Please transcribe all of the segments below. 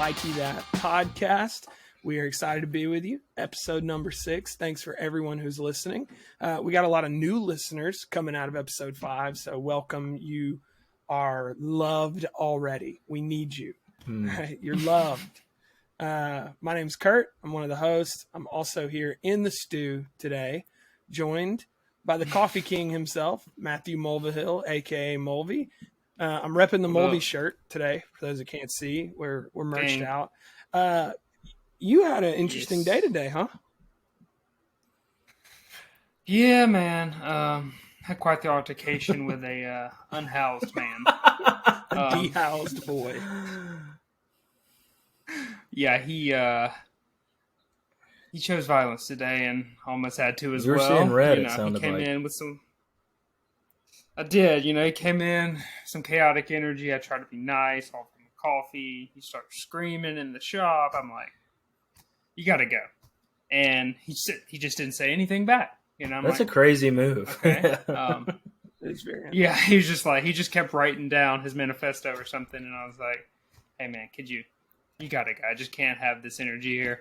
Likey That podcast. We are excited to be with you. Episode number 6. Thanks for everyone who's listening. We got a lot of new listeners coming out of episode 5, so welcome. You are loved already. We need you. You're loved. My name's Kurt. I'm one of the hosts. I'm also here in the stew today, joined by the Coffee King himself, Matthew Mulvihill, a.k.a. Mulvi. I'm repping the Mulvi shirt today. For those that can't see, we're merched out. You had an interesting day today, huh? Yeah, man. Had quite the altercation with a unhoused man. Dehoused boy. Yeah, he chose violence today and almost had to as well. You were seeing red, it sounded he came like. in with some... I did, he came in, some chaotic energy. I tried to be nice, offered him coffee. He started screaming in the shop. I'm like, you gotta go. And he just didn't say anything back. That's a crazy move. Okay. Yeah, he was just like, he just kept writing down his manifesto or something. And I was like, hey man, you gotta go. I just can't have this energy here.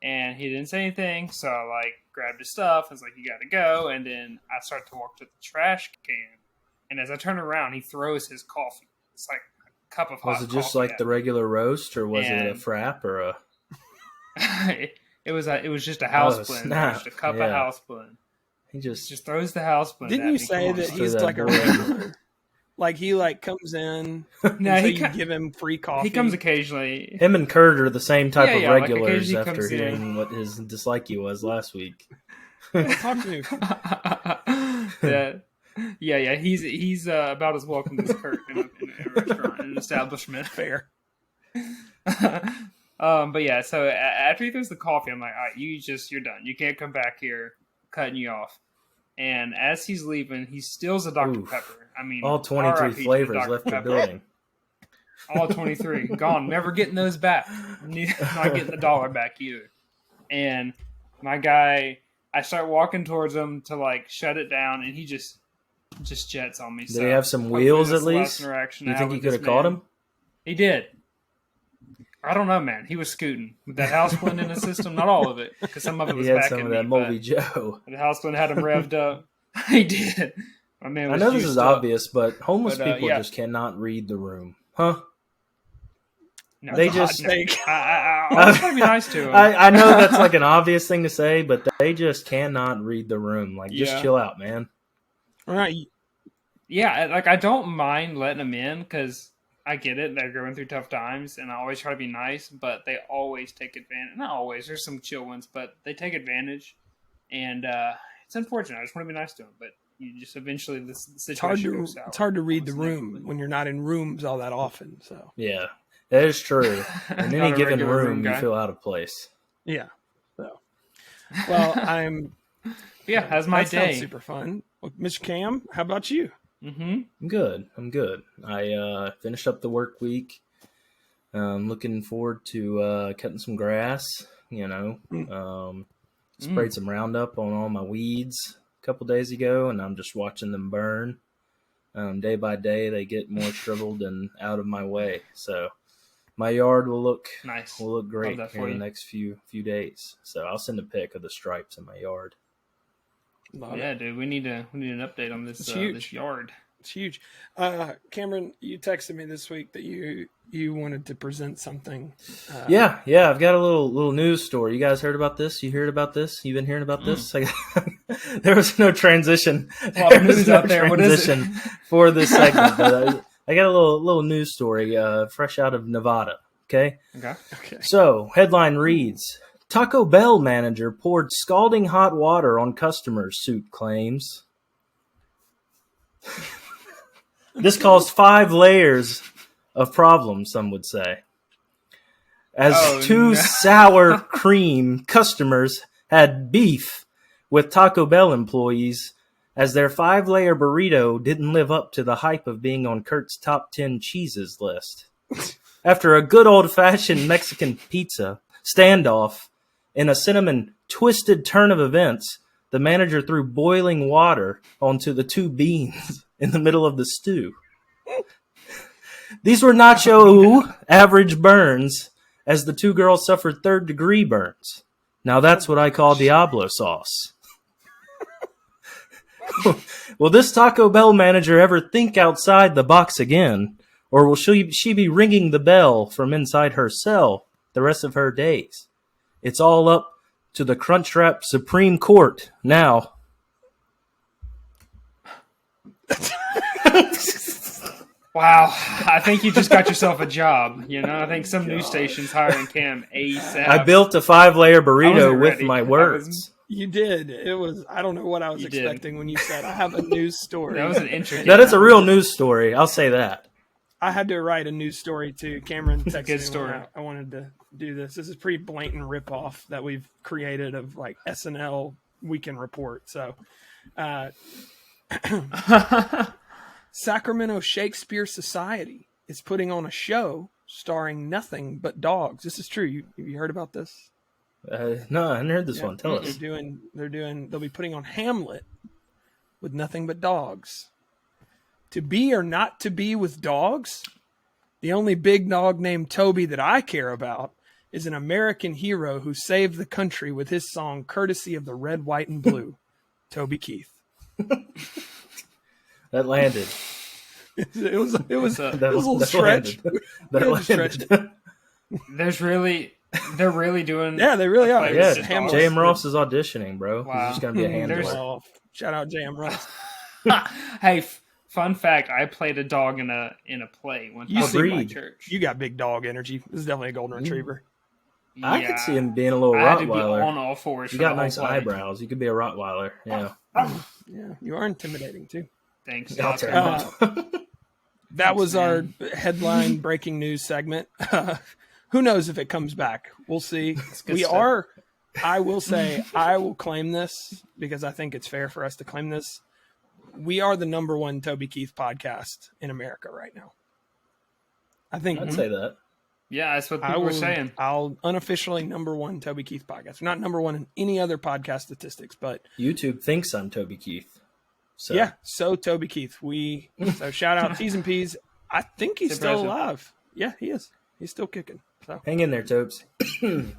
And he didn't say anything. So I grabbed his stuff. I was like, you gotta go. And then I started to walk to the trash can. And as I turn around, he throws his coffee. It's like a cup of hot coffee. Was it just like the regular roast, or was it a frap or a? It was just a house blend. Just a cup of house blend. He just throws the house blend. Didn't you say that he's like a regular? Like he comes in. No, you give him free coffee. He comes occasionally. Him and Kurt are the same type of regulars after hearing what his dislikey was last week. Talk to me. Yeah. He's about as welcome as Kurt in a restaurant, in an establishment. Fair. But yeah, so after he throws the coffee, I'm like, all right, you're done. You can't come back here. Cutting you off. And as he's leaving, he steals a Dr. Pepper. I mean, all 23 flavors left the building. All 23 gone. Never getting those back. Not getting the dollar back either. And my guy, I start walking towards him to shut it down, and he just jets on me. Did he have some wheels at least? You think he could have caught him? He did. I don't know, man. He was scooting with that house blend in the system. Not all of it, because some of it was he had back some in of that Mulvi Joe. The house blend had him revved up. He did. My man was I know this is up. obvious, but homeless people just cannot read the room, huh? No, they just. I was trying to be nice to him. I know that's like an obvious thing to say, but they just cannot read the room. Just chill out, man. All right. Yeah, I don't mind letting them in because I get it. They're going through tough times, and I always try to be nice, but they always take advantage. Not always. There's some chill ones, but they take advantage, and it's unfortunate. I just want to be nice to them, but you just eventually the situation goes south. It's hard to read the room when you're not in rooms all that often. So yeah, that is true. In any given room, you feel out of place. Yeah. So, well, that's my day. Sounds super fun. Well, Mr. Cam, how about you? Mm-hmm. I'm good. I finished up the work week. Looking forward to cutting some grass. Sprayed some Roundup on all my weeds a couple days ago, and I'm just watching them burn. Day by day, they get more shriveled and out of my way. So my yard will look nice. Will look great in the next few days. So I'll send a pic of the stripes in my yard. Dude, we need an update on this this yard. It's huge. Cameron, you texted me this week that you wanted to present something. Yeah, I've got a little news story. You guys heard about this? You heard about this? You've been hearing about this? There was no transition. There was no transition for this segment. But I got a little news story fresh out of Nevada. Okay. So, headline reads: Taco Bell manager poured scalding hot water on customers, suit claims. This caused 5 layers of problems, some would say. As sour cream customers had beef with Taco Bell employees as their 5-layer burrito didn't live up to the hype of being on Kurt's top 10 cheeses list. After a good old-fashioned Mexican pizza standoff in a cinnamon twisted turn of events, the manager threw boiling water onto the 2 beans in the middle of the stew. These were nacho average burns as the two girls suffered third-degree burns. Now that's what I call Diablo sauce. Will this Taco Bell manager ever think outside the box again? Or will she be ringing the bell from inside her cell the rest of her days? It's all up to the Crunchwrap Supreme Court now. Wow, I think you just got yourself a job. I think some news station's hiring Cam ASAP. I built a 5-layer burrito with my words. You did. I don't know what I was expecting when you said, I have a news story. That was an interesting. That is a real news story. I'll say that. I had to write a news story too. Cameron texted Good me story. when I wanted to do this. This is pretty blatant ripoff that we've created of like SNL Weekend Report. So, Sacramento Shakespeare Society is putting on a show starring nothing but dogs. This is true. Have you heard about this? No, I hadn't heard this one. Tell us. They'll be putting on Hamlet with nothing but dogs. To be or not to be with dogs? The only big dog named Toby that I care about is an American hero who saved the country with his song courtesy of the Red, White, and Blue. Toby Keith. That landed. It was a little stretch. They're really doing. Yeah, they really are. Yeah, J.M. Ross is auditioning, bro. Wow. He's just gonna be a handler. Shout out J.M. Ross. Hey, fun fact: I played a dog in a play one time in my church. You got big dog energy. This is definitely a golden retriever. I could see him being a little I had to be Rottweiler. on all fours. You got nice eyebrows. You could be a Rottweiler. Yeah. Yeah, you are intimidating too. Thanks. That was our headline breaking news segment. Who knows if it comes back? We'll see. I will say, I will claim this because I think it's fair for us to claim this. We are the number one Toby Keith podcast in America right now. I think I'd say that. Yeah, that's what people were saying. I'll unofficially number one Toby Keith podcast. We're not number one in any other podcast statistics, but YouTube thinks I'm Toby Keith. So. Yeah, so Toby Keith. So shout out T's and P's. I think he's still alive. Yeah, he is. He's still kicking. So hang in there, Topes. The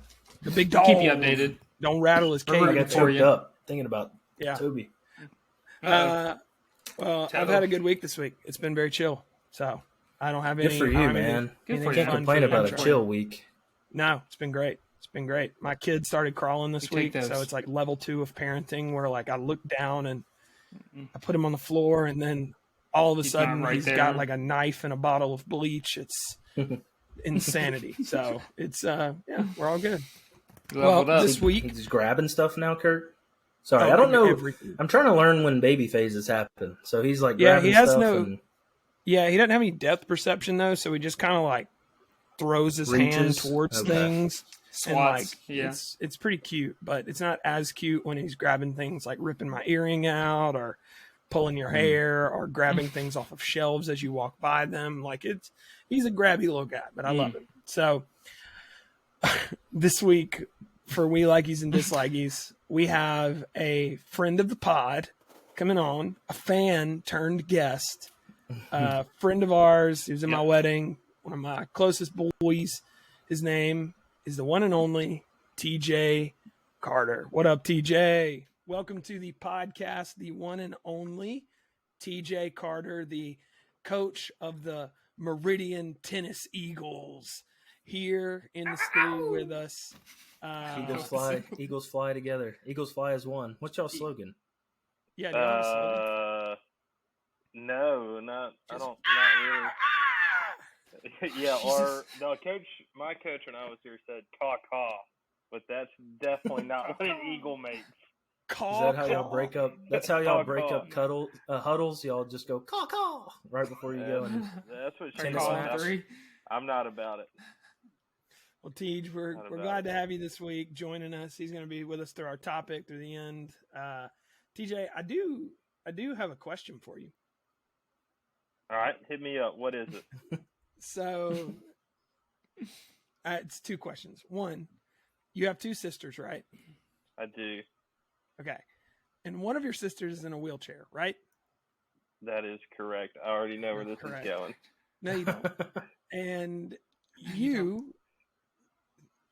big dog. Keep you updated. Don't rattle his cage. I got choked up thinking about Toby. Well, I've had a good week this week. It's been very chill. So I don't have any. Good for you, man. Good for you. Can't complain about a chill week. No, it's been great. It's been great. My kids started crawling this week, so it's like level 2 of parenting where like I look down and I put him on the floor, and then all of a sudden he's got like a knife and a bottle of bleach. It's insanity. So it's we're all good. Well, this week he's grabbing stuff now, Kurt. Sorry, I don't know. Everything. I'm trying to learn when baby phases happen. So he's like grabbing stuff. He doesn't have any depth perception though, so he just kind of like throws his hand towards things. Swats. And like, it's pretty cute, but it's not as cute when he's grabbing things like ripping my earring out or pulling your hair or grabbing things off of shelves as you walk by them. Like he's a grabby little guy, but I love him. So this week for We Likeys and Dislikies, we have a friend of the pod coming on, a fan turned guest, a friend of ours. He was in my wedding, one of my closest boys. His name is the one and only TJ Carter. What up, TJ? Welcome to the podcast, the one and only TJ Carter, the coach of the Meridian Tennis Eagles, here in the studio with us. Eagles fly together. Eagles fly as one. What's y'all's slogan? Yeah, no, not really. Yeah, my coach when I was here said caw-caw, but that's definitely not what an eagle makes. Is that how y'all break up? That's how y'all break up huddles. Y'all just go caw-caw right before you go. And that's what she calls it. I'm not about it. Well, Tej, we're glad to have you this week joining us. He's going to be with us through our topic through the end. TJ, I do have a question for you. All right, hit me up. What is it? So, it's 2 questions. One, you have 2 sisters, right? I do. Okay. And one of your sisters is in a wheelchair, right? That is correct. I already know where this is going. No, you don't. And you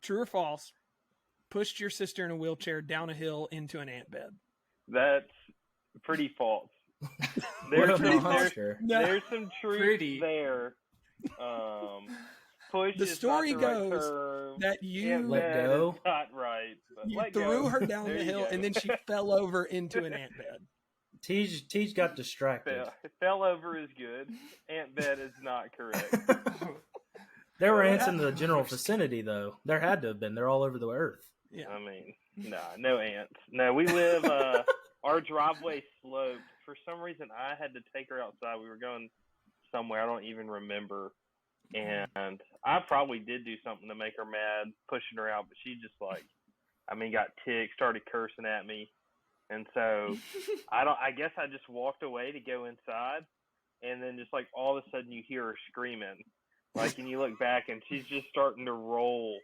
True or false? Pushed your sister in a wheelchair down a hill into an ant bed. That's pretty false. What a pretty monster. No. There's some truth Pretty. there. Push The is story not the right goes term. that you Let Ant-bed go. is not right. But you let threw go. her down There the you hill go. and then she fell over into an ant bed. Tej got distracted. Fell over is good. Ant-bed is not correct. There were Well, ants in the general vicinity, though. There had to have been. They're all over the earth. Yeah. I mean, no ants. No, we live, our driveway sloped. For some reason, I had to take her outside. We were going somewhere. I don't even remember. And I probably did do something to make her mad, pushing her out. But she just got ticked, started cursing at me. And so I guess I just walked away to go inside. And then just all of a sudden you hear her screaming. And you look back and she's just starting to roll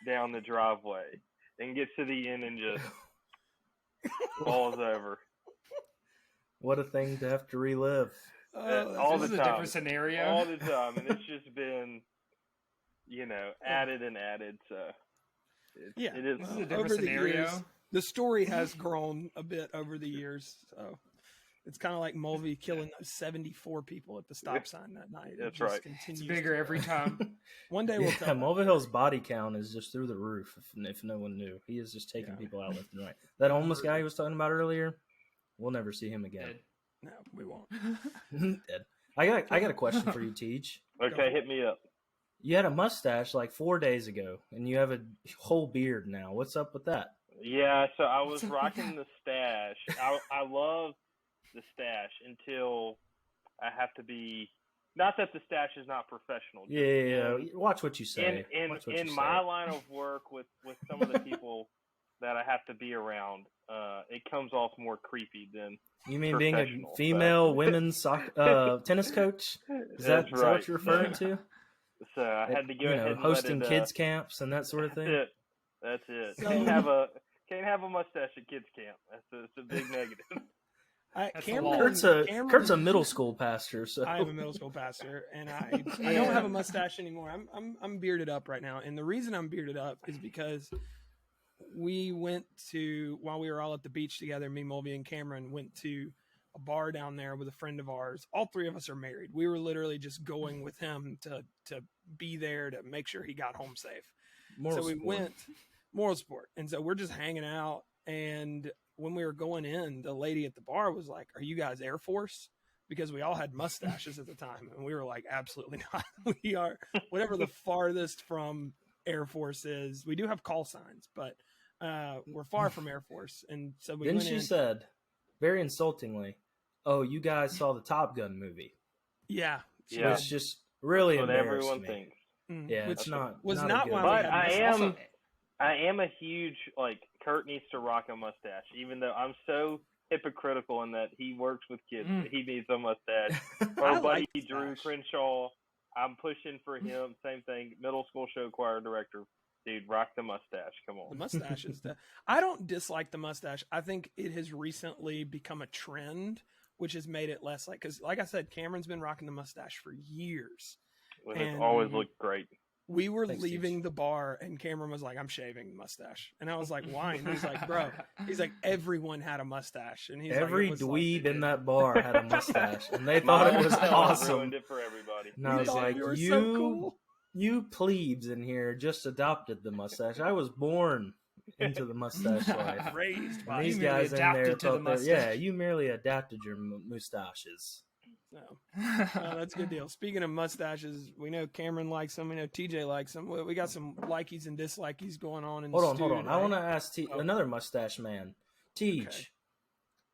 down the driveway and gets to the end and just falls over. What a thing to have to relive. All This the is a time. different scenario. All the time. And it's just been, added and added. So Yeah. it is. This is a Over different the scenario. years, the story has grown a bit over the years. So it's kind of like Mulvi killing 74 people at the stop sign that night. That's just right. Continues It's bigger to every grow. time. One day we'll Yeah, tell. Mulvihill's body count is just through the roof, if no one knew. He is just taking people out left and right. That homeless guy he was talking about earlier, we'll never see him again. No, we won't. Dead. I got a question for you, Teach. Okay, hit me up. You had a mustache 4 days ago, and you have a whole beard now. What's up with that? Yeah, so I was rocking the stash. I love the stash until I have to be. Not that the stash is not professional. Yeah. Watch what you say. In my line of work with some of the people that I have to be around, it comes off more creepy than. You mean being a professional, female women's tennis coach? Is that what you're referring to? So I had to go ahead and hosting let it, kids camps and that sort of thing. That's it. So- Can't have a mustache at kids camp. That's a big negative. Kurt's a middle school pastor, so I am a middle school pastor, and I don't have a mustache anymore. I'm bearded up right now, and the reason I'm bearded up is because we went to, while we were all at the beach together, me, Mulvi, and Cameron went to a bar down there with a friend of ours. All three of us are married. We were literally just going with him to be there to make sure he got home safe. Moral sport. And so we're just hanging out. And when we were going in, the lady at the bar was like, "Are you guys Air Force?" Because we all had mustaches at the time. And we were like, absolutely not. We are whatever the farthest from Air Force is. We do have call signs, but we're far from Air Force. And so we went in. She said, very insultingly, "Oh, you guys saw the Top Gun movie." Yeah. Yeah. Which just really That's what embarrassed everyone me. thinks. Yeah, Which it's not. was not not a good why But idea. I am a huge Kurt needs to rock a mustache, even though I'm so hypocritical in that he works with kids. He needs a mustache. Our buddy Drew Crenshaw, I'm pushing for him. Same thing. Middle school show choir director. Dude, rock the mustache. Come on. The mustache is I don't dislike the mustache. I think it has recently become a trend, which has made it less because like I said, Cameron's been rocking the mustache for years. It's always looked great. We were leaving the bar and Cameron was like, "I'm shaving the mustache." And I was like, "Why?" And he's like, "Bro," he's like, "Everyone had a mustache." And he's every like, dweeb in that bar had a mustache, and they thought it was awesome. Ruined it for everybody. And I was like, we were "You, so cool." You plebes in here just adopted the mustache. I was born into the mustache life. Raised And these guys in there thought that, mustache. you merely adapted your mustaches." No. That's a good deal. Speaking of mustaches, we know Cameron likes them. We know TJ likes them. We got some likies and dislikies going on in the Hold studio on. I want to ask another mustache man. Teach, Okay.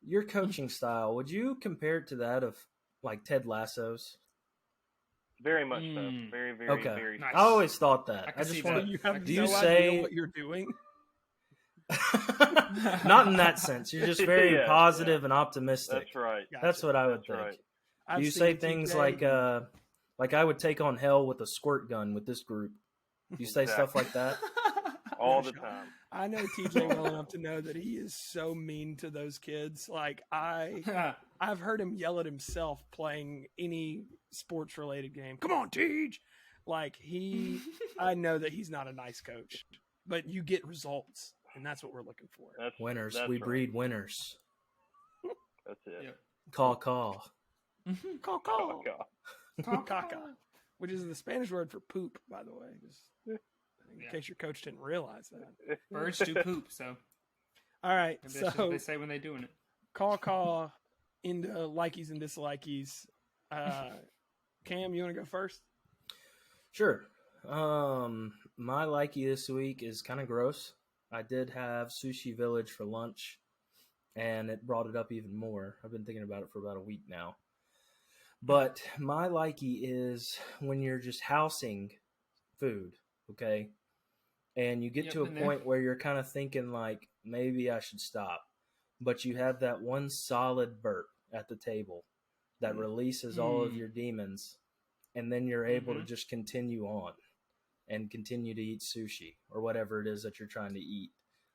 your coaching style, would you compare it to that of Ted Lasso's? Very much so. Very, very, Okay. very. Nice. I always thought that. I I can just see want that. You have Do no you idea say- what you're doing. Not in that sense. You're just very Yeah, positive and optimistic. That's right. Gotcha. That's what I would That's think. right. I've Do you seen say things TJ like I would take on hell with a squirt gun with this group? Do you say stuff like that? All the time. I know TJ well enough to know that he is so mean to those kids. I've heard him yell at himself playing any sports related game. "Come on, Tej!" I know that he's not a nice coach. but you get results, and that's what we're looking for. Winners. That's We right. breed winners. That's it. Yep. Call. Caw. Oh, God. Caca, which is the Spanish word for poop, by the way, just in Yeah. case your coach didn't realize that. Birds do poop, so All right, maybe that's just what so they say when they're doing it. caw into likies and dislikies. Cam, you want to go first? Sure. My likey this week is kind of gross. I did have Sushi Village for lunch, and it brought it up even more. I've been thinking about it for about a week now. But my likey is when you're just housing food, okay? And you get Yep, to a been there. point where you're kind of thinking like, maybe I should stop. But you have that one solid burp at the table that releases all of your demons, and then you're able to just continue on and continue to eat sushi or whatever it is that you're trying to eat.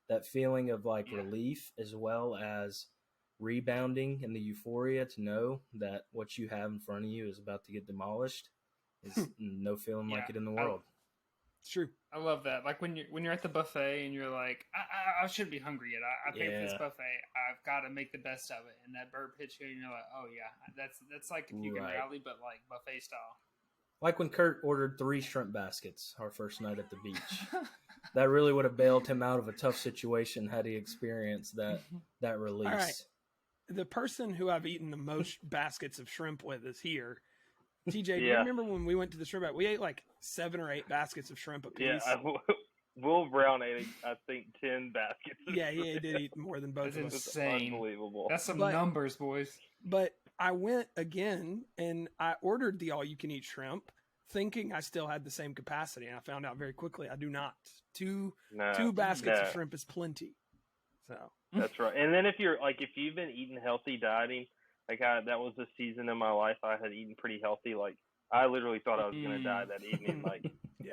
That feeling of like relief, as well as rebounding and the euphoria to know that what you have in front of you is about to get demolished, is no feeling like it in the world. It's true. I love that. Like when you're at the buffet and you're like, I shouldn't be hungry yet. I paid for this buffet. I've got to make the best of it. And that burp hits you, and you're like, oh yeah, that's like if you can rally, but like buffet style. Like when Kurt ordered 3 shrimp baskets our first night at the beach. That really would have bailed him out of a tough situation had he experienced that release. All right. The person who I've eaten the most baskets of shrimp with is here. TJ, do you remember when we went to the shrimp? We ate like 7 or 8 baskets of shrimp apiece. Yeah, Will Brown ate, I think, 10 baskets. Yeah, he did eat more than both of us. That's insane. Unbelievable. That's some But- numbers, boys. But I went again and I ordered the all-you-can-eat shrimp, thinking I still had the same capacity, and I found out very quickly I do not. Two baskets of shrimp is plenty. So that's right. And then if you've been eating healthy, dieting, that was the season in my life I had eaten pretty healthy. Like I literally thought I was going to die that evening. Like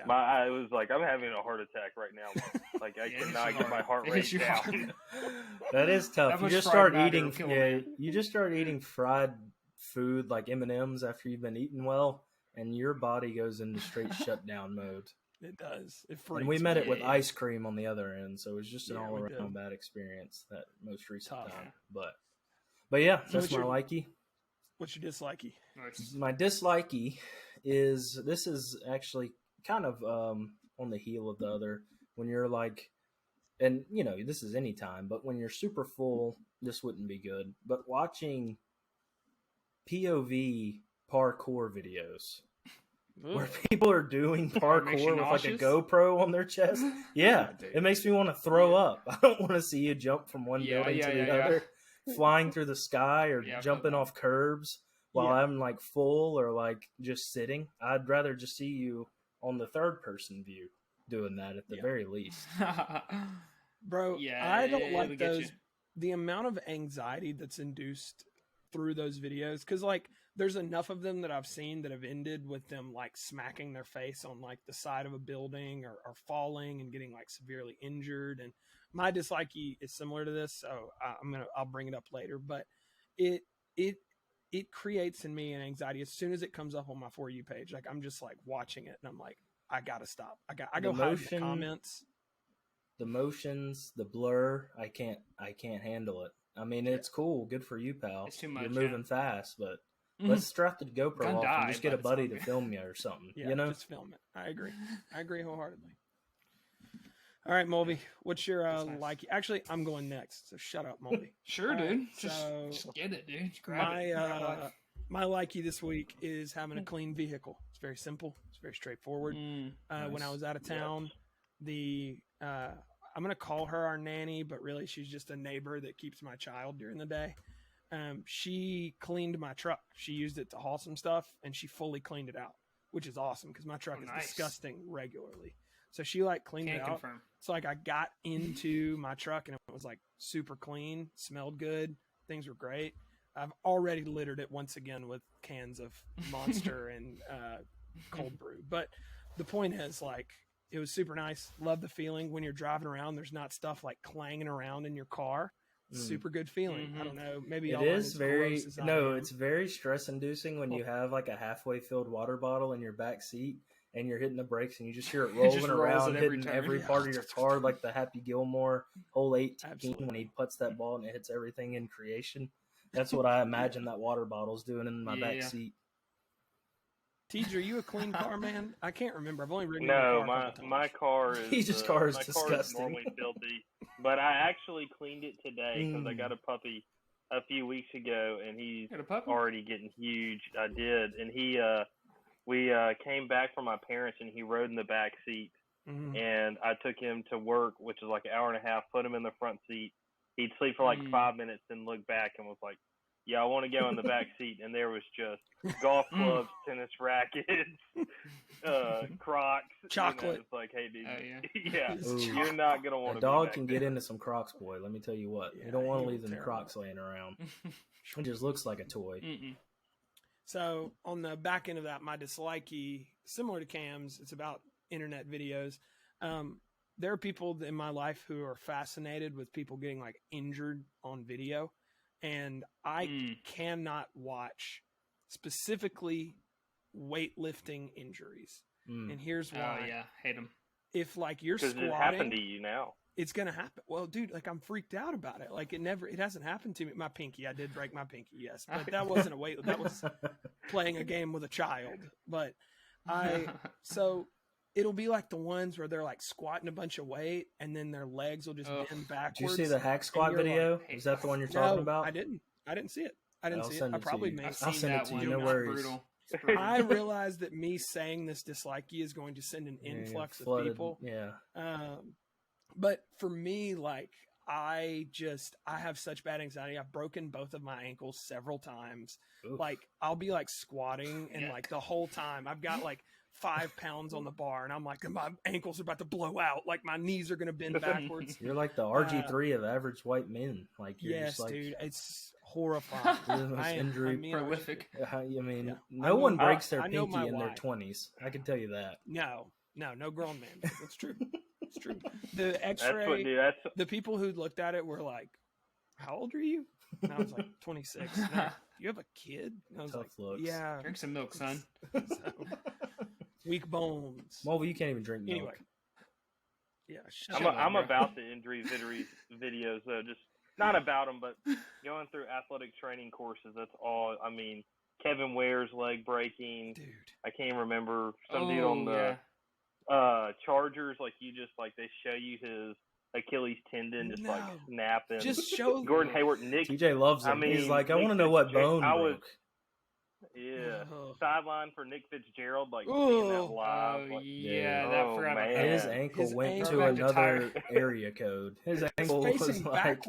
I was like, I'm having a heart attack right now. Like I cannot get my heart rate down. That is tough. That You much just fried start matter eating. will kill a Yeah, man. you just start eating fried food like M&Ms after you've been eating well, and your body goes into straight shutdown mode. it does. It freaks. And we met me. it with ice cream on the other end, so it was just an Yeah, we all-around did. bad experience that most recent Tough. time. But yeah, So that's my likey. What's your dislikey? Nice. My dislikey is this is actually kind of on the heel of the other. When you're like, and you know, this is any time, but when you're super full, this wouldn't be good. But watching POV parkour videos where people are doing Makes you parkour with like a nauseous? GoPro on their chest, yeah, it makes me want to throw up. I don't want to see you jump from one building to the other, flying through the sky or jumping off curbs while I'm like full or like just sitting. I'd rather just see you on the third person view doing that at the very least. Bro, Yeah, I don't it'll like get those. you. The amount of anxiety that's induced through those videos, because like there's enough of them that I've seen that have ended with them like smacking their face on like the side of a building or falling and getting like severely injured. And my dislikey is similar to this, so I'll bring it up later. But it creates in me an anxiety as soon as it comes up on my For You page. Like I'm just like watching it and I'm like, I gotta stop. I go hide in the comments. The motions, the blur, I can't handle it. I mean, it's cool, good for you, pal. It's too much, You're moving fast, but let's strap the GoPro Gonna off die, and just get but a it's buddy all to good. film you or something. Yeah, you know, just film it. I agree wholeheartedly. All right, Mulvi, what's your nice. like? Actually, I'm going next, so shut up, Mulvi. Sure, All right, dude. so Just get it, dude. Just grab it. My likey this week is having a clean vehicle. It's very simple. It's very straightforward. When I was out of town, I'm going to call her our nanny, but really she's just a neighbor that keeps my child during the day. She cleaned my truck. She used it to haul some stuff, and she fully cleaned it out, which is awesome because my truck is disgusting regularly. So she like cleaned it out. Confirm. So like I got into my truck and it was like super clean, smelled good, things were great. I've already littered it once again with cans of Monster and cold brew. But the point is, like, it was super nice. Love the feeling when you're driving around. There's not stuff like clanging around in your car. Super good feeling. I don't know. Maybe it is very it's very stress inducing when you have like a halfway filled water bottle in your back seat and you're hitting the brakes, and you just hear it It just rolling rolls around, at every hitting turn. every part of your car, like the Happy Gilmore hole 18 Absolutely. when he puts that ball and it hits everything in creation. That's what I imagine that water bottle's doing in my back seat. TJ, are you a clean car man? I can't remember. I've only ridden No, your car a couple times. my car is His car is my disgusting. car is normally filthy, but I actually cleaned it today because I got a puppy a few weeks ago, and he's already getting huge. I did, and we came back from my parents, and he rode in the back seat, and I took him to work, which is like an hour and a half. Put him in the front seat. He'd sleep for like 5 minutes, then look back and was like, "Yeah, I want to go in the back seat." And there was just golf clubs, tennis rackets, Crocs, chocolate. It's like, hey, dude, yeah, you're not gonna want to. A dog can get into some Crocs, boy. Let me tell you what. Yeah, you don't want to leave them terrible. Crocs laying around. It just looks like a toy. So on the back end of that, my Likey, similar to Cam's, it's about internet videos. There are people in my life who are fascinated with people getting like injured on video. And I cannot watch specifically weightlifting injuries. And here's why. Oh, yeah. Hate them. If like you're because squatting, it happened to you now. it's going to happen. Well, dude, like I'm freaked out about it. Like it hasn't happened to me. My pinky, I did break my pinky. Yes. But that wasn't a weight. That was playing a game with a child. But so it'll be like the ones where they're like squatting a bunch of weight and then their legs will just bend backwards. Did you see the hack squat video? Like, is that the one you're talking about? I didn't see it. I didn't see it. Send I probably to you. may. I'll send it to you. No worries. I realized that me saying this Likey is going to send an influx of people. Yeah. But for me, like I have such bad anxiety. I've broken both of my ankles several times. Oof. Like I'll be like squatting and like the whole time I've got like 5 pounds on the bar and I'm like, my ankles are about to blow out. Like my knees are going to bend backwards. You're like the RG3 of average white men. Like you're yes, just like, dude, it's horrifying. You're the most injury prolific. No one breaks their pinky in their 20s. I can tell you that. No grown man. That's true. It's true. The X-ray, the people who looked at it were like, "How old are you?" And I was like, 26. Do you have a kid? And I was Tough looks. Yeah. Drink some milk, son. So, weak bones. Mulvi, you can't even drink milk. Anyway. Yeah. I'm about the injury videos though. Just not about them, but going through athletic training courses. That's all. I mean, Kevin Ware's leg breaking. Dude. I can't remember some dude on the Chargers. Like they show you his Achilles tendon just like snapping. Just show Gordon Hayward. TJ loves him. I mean, he's like, I want to know what bone broke. Sideline for Nick Fitzgerald, like seeing that live. His ankle went to another area code. His ankle was like,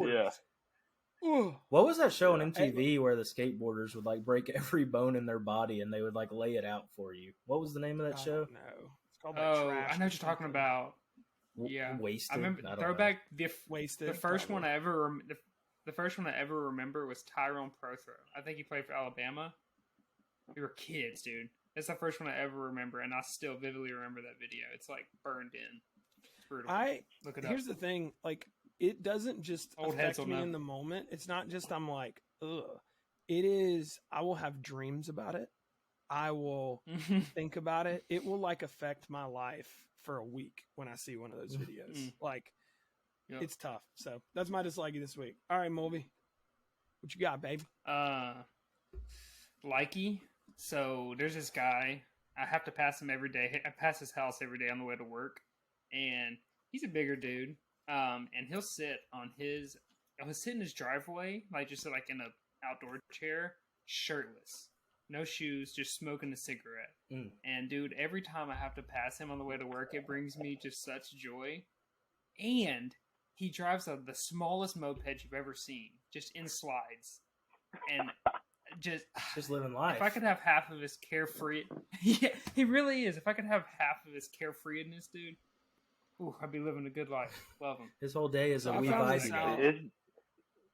What was that show on MTV where the skateboarders would like break every bone in their body and they would like lay it out for you? What was the name of that show? No, it's called. I know what you're talking about. Yeah, Wasted. I remember throwback. The first one I ever remember was Tyrone Prothro. I think he played for Alabama. We were kids, dude. It's the first one I ever remember, and I still vividly remember that video. It's like burned in. It's brutal. Look it up. Here's the thing, like it doesn't just affect me know. in the moment. It's not just I'm like, ugh. It is. I will have dreams about it. I will think about it. It will like affect my life for a week when I see one of those videos. Like, it's tough. So that's my Likey this week. All right, Mulvi, what you got, baby? Likey. So there's this guy. I have to pass him every day. I pass his house every day on the way to work, and he's a bigger dude. And he'll sit in his driveway, like just like in a outdoor chair, shirtless. No shoes, just smoking a cigarette. And, dude, every time I have to pass him on the way to work, it brings me just such joy. And he drives the smallest moped you've ever seen, just in slides. And just living life. If I could have half of his carefree... yeah, he really is. If I could have half of his carefreeness, dude, I'd be living a good life. Love him. His whole day is a wee vibey.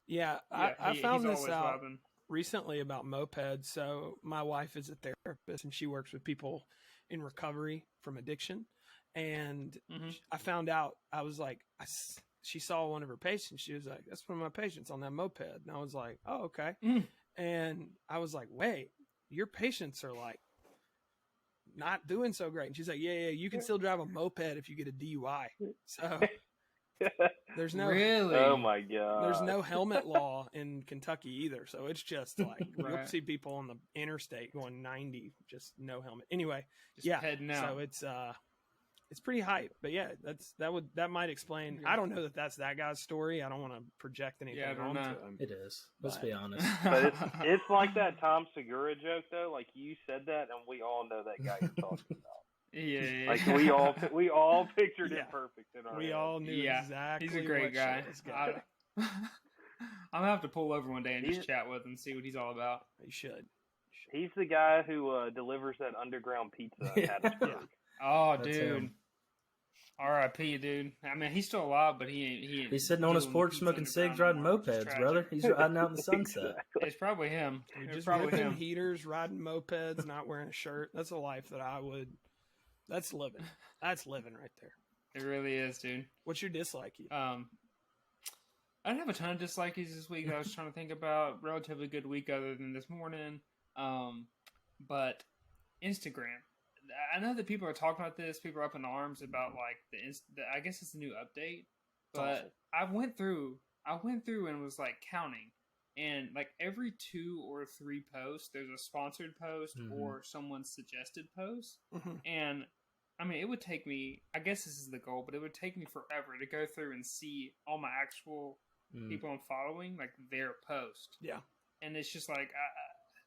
Yeah, I found this out recently about mopeds. So my wife is a therapist and she works with people in recovery from addiction. And I found out, I was like, she saw one of her patients. She was like, that's one of my patients on that moped. And I was like, oh, okay. And I was like, wait, your patients are like not doing so great. And she's like, yeah, you can still drive a moped if you get a DUI. So there's no Really? Oh my god. there's no helmet law in Kentucky either. So it's just like you'll Right. see people on the interstate going 90, just no helmet. Anyway, Just yeah. heading out. So it's pretty hype. But yeah, that might explain. I don't know that that's that guy's story. I don't want to project anything Yeah, I don't onto know. him. It is. Let's be honest. But it's like that Tom Segura joke though. Like you said that, and we all know that guy you're talking about. Yeah. Like we all pictured Yeah. it perfect in our We heads. all knew Yeah, exactly. he's a great what guy. shit was going. I'm gonna have to pull over one day and just He's- chat with him and see what he's all about. You should. He's the guy who delivers that underground pizza in Yeah. Hattiesburg. Oh, That's dude. him. R.I.P. Dude. I mean, he's still alive, but he ain't. He's sitting on his doing porch pizza smoking cigs, riding underground anymore, which is mopeds, tragic. brother. He's riding out in the sunset. Exactly. It's probably him. Dude, It's just probably ripping him. heaters, riding mopeds, not wearing a shirt. That's a life that I would. That's living. That's living right there. It really is, dude. What's your dislike? I didn't have a ton of dislikes this week. I was trying to think about relatively good week other than this morning. But Instagram. I know that people are talking about this. People are up in arms about like I guess it's a new update. But I went through and was like counting, and like every 2 or 3 posts, there's a sponsored post or someone's suggested post. Mm-hmm. And I mean, it would take me. I guess this is the goal, but it would take me forever to go through and see all my actual people I'm following, like their post. Yeah. And it's just like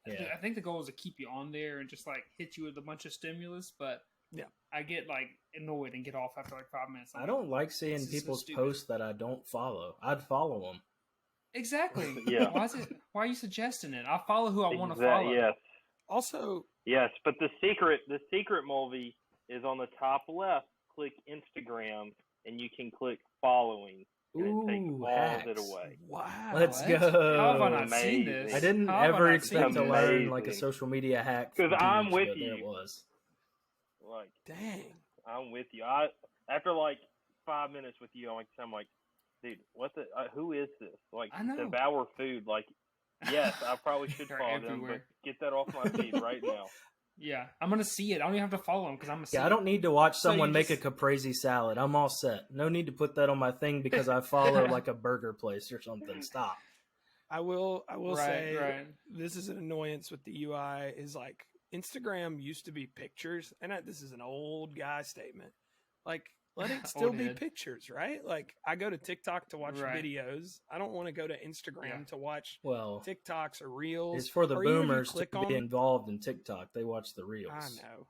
Yeah. I think the goal is to keep you on there and just like hit you with a bunch of stimulus, but Yeah. I get like annoyed and get off after like 5 minutes. I'm I don't like seeing This is so people's stupid. posts that I don't follow. I'd follow them. exactly. Yeah. Why are you suggesting it? I follow who I want to follow. Yes. Also, Yes, but the secret Mulvi is on the top left. Click Instagram, and you can click following, and it takes Ooh, all hacks. of it away. wow. Let's What? go. How have I not seen Amazing. this? I didn't How have ever not expect seen to this? learn like a Amazing. social media hack. 'Cause from I'm dudes, with but there you. it was. Like Dang. I'm with you. After like 5 minutes with you, I'm like, dude, what the? Who is this? Like, I know. devour food. Like, yes, I probably should They're follow them, everywhere. but get that off my feed right now. Yeah, I'm gonna see it. I don't even have to follow him because I'm gonna see Yeah, I it. don't need to watch So someone you make just- a caprese salad. I'm all set. No need to put that on my thing because I follow like a burger place or something. Stop. I will Right, say right. this is an annoyance with the UI is like Instagram used to be pictures, and this is an old guy statement. Like, let it still Old be head. pictures, right? Like, I go to TikTok to watch Right. videos. I don't want to go to Instagram Yeah. to watch Well, TikToks or Reels. it's for the or even if you boomers to click be on- involved in TikTok. They watch the I reels. know.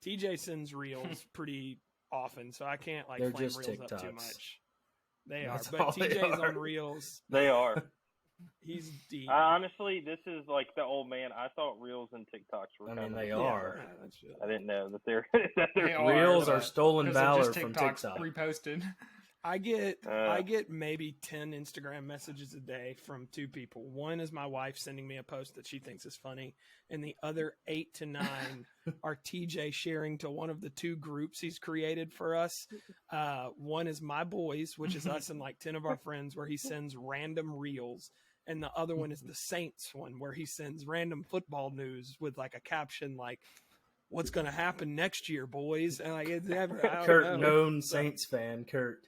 TJ sends Reels pretty often, so I can't like They're flame just Reels up too TikToks. much. They That's are, all but they TJ's are. on Reels. They are. He's deep. Honestly, this is like the old man. I thought Reels and TikToks were. I mean, kinda- they Yeah, are. yeah, that's it. I didn't know that they're. They are, Reels but- are stolen 'cause they're valor just from TikToks TikTok. reposted. I get maybe 10 Instagram messages a day from 2 people. One is my wife sending me a post that she thinks is funny, and the other 8 to 9 are TJ sharing to one of the 2 groups he's created for us. One is my boys, which is us and like 10 of our friends, where he sends random reels. And the other one is the Saints one, where he sends random football news with like a caption like, "What's going to happen next year, boys?" And like, it's never. I don't Kurt, know. known Saints fan. Kurt.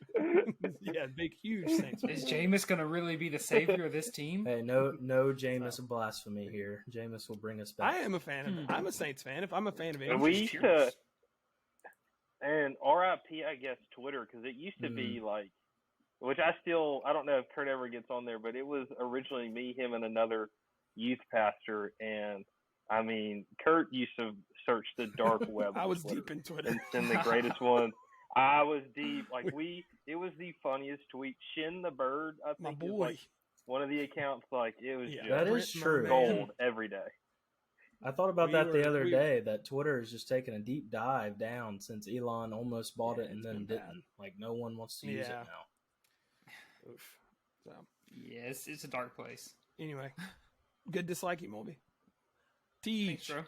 Yeah, big, huge Saints. Is Jameis gonna really be the savior of this team? Hey, no Jameis blasphemy here. Jameis will bring us back. I am a fan of. I'm a Saints fan. If I'm a fan of it, And we used to, and RIP, I guess, Twitter, because it used to be like, which I don't know if Kurt ever gets on there, but it was originally me, him, and another youth pastor. And I mean, Kurt used to search the dark web. I on was Twitter deep in Twitter. and send the greatest ones. I was deep. Like it was the funniest tweet. Shin the Bird, I My think, is boy. like one of the accounts. Like it was Yeah, That just is Brent true. Merman. gold every day. I thought about We that the were- other we- day, that Twitter has just taken a deep dive down since Elon almost bought Yeah, it and it's then been bad. didn't. Like, no one wants to use Yeah. it now. Oof. So Yes, it's a dark place. anyway, good dislike you, Mulvi. Thanks, Teach. bro.